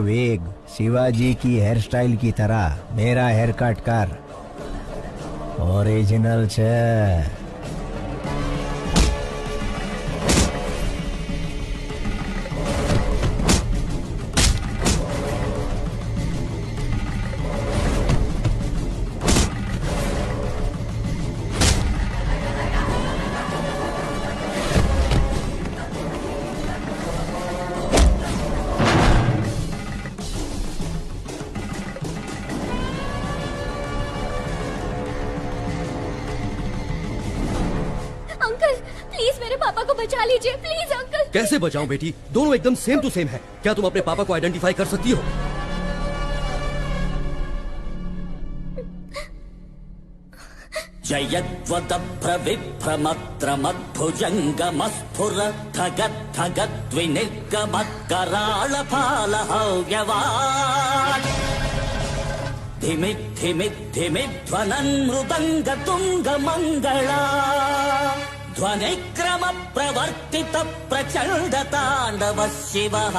वेग, शिवाजी की हेयर स्टाइल की तरह मेरा हेयर कट कर। ओरिजिनल छे। कैसे बचाऊं बेटी? दोनों एकदम सेम टू सेम है। क्या तुम अपने पापा को आइडेंटिफाई कर सकती हो? जयद्वद प्रविभ्रमत्रमद्भुजङ्गमस्फुरद्धगद्धगद्विनिर्गमत्कराळफालहव्यवान् धिमिद्धिमिद्धिमिध्वनन् मृदङ्गतुङ्गमङ्गला ध्वनिक्रम प्रवर्तित प्रचंड तांडव शिवः।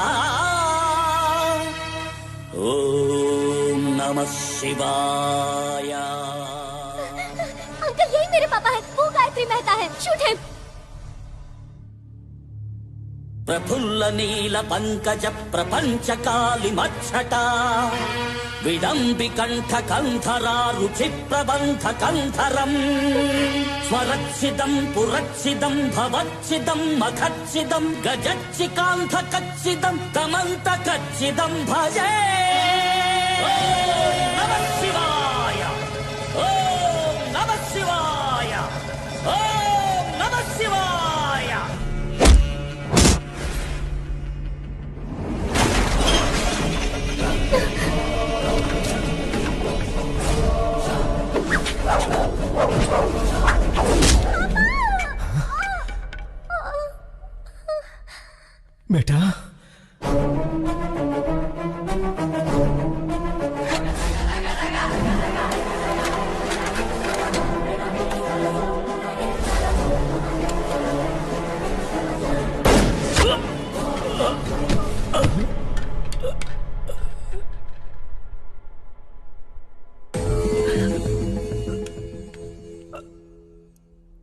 ओम नमः शिवाय। अंकल, यही मेरे पापा है। वो गायत्री मेहता है। Shoot him. प्रफुल्ल नील पंकज प्रपंच कालिमच्छटा विडम्बि कंठ कंधरा रुचि प्रबंध कंधरम् स्वरच्छिदं पुरच्छिदं भवच्छिदं मखच्छिदं गजच्छिकान्ध कच्छिदं तमन्त कच्छिदं भजे। ओम नमः शिवाय, ओम नमः शिवाय, ओम नमः शिवाय। बेटा,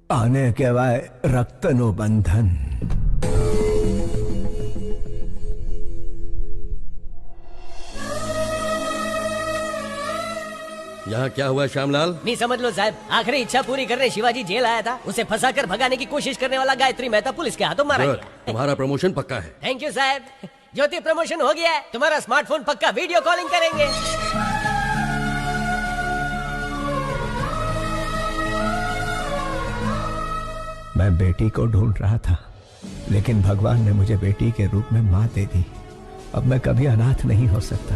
आने के बाद रक्तनु बंधन। यहाँ क्या हुआ श्यामलाल? नहीं समझ लो साहब, आखिरी इच्छा पूरी करने शिवाजी जेल आया था, उसे फंसाकर भगाने की कोशिश करने वाला गायत्री मेहता पुलिस के हाथों मारा गया। तुम्हारा प्रमोशन पक्का है। थैंक यू साहब। ज्योति प्रमोशन हो गया है, तुम्हारा स्मार्टफोन पक्का वीडियो कॉलिंग करेंगे। मैं बेटी को ढूंढ रहा था, लेकिन भगवान ने मुझे बेटी के रूप में माँ दे दी। अब मैं कभी अनाथ नहीं हो सकता।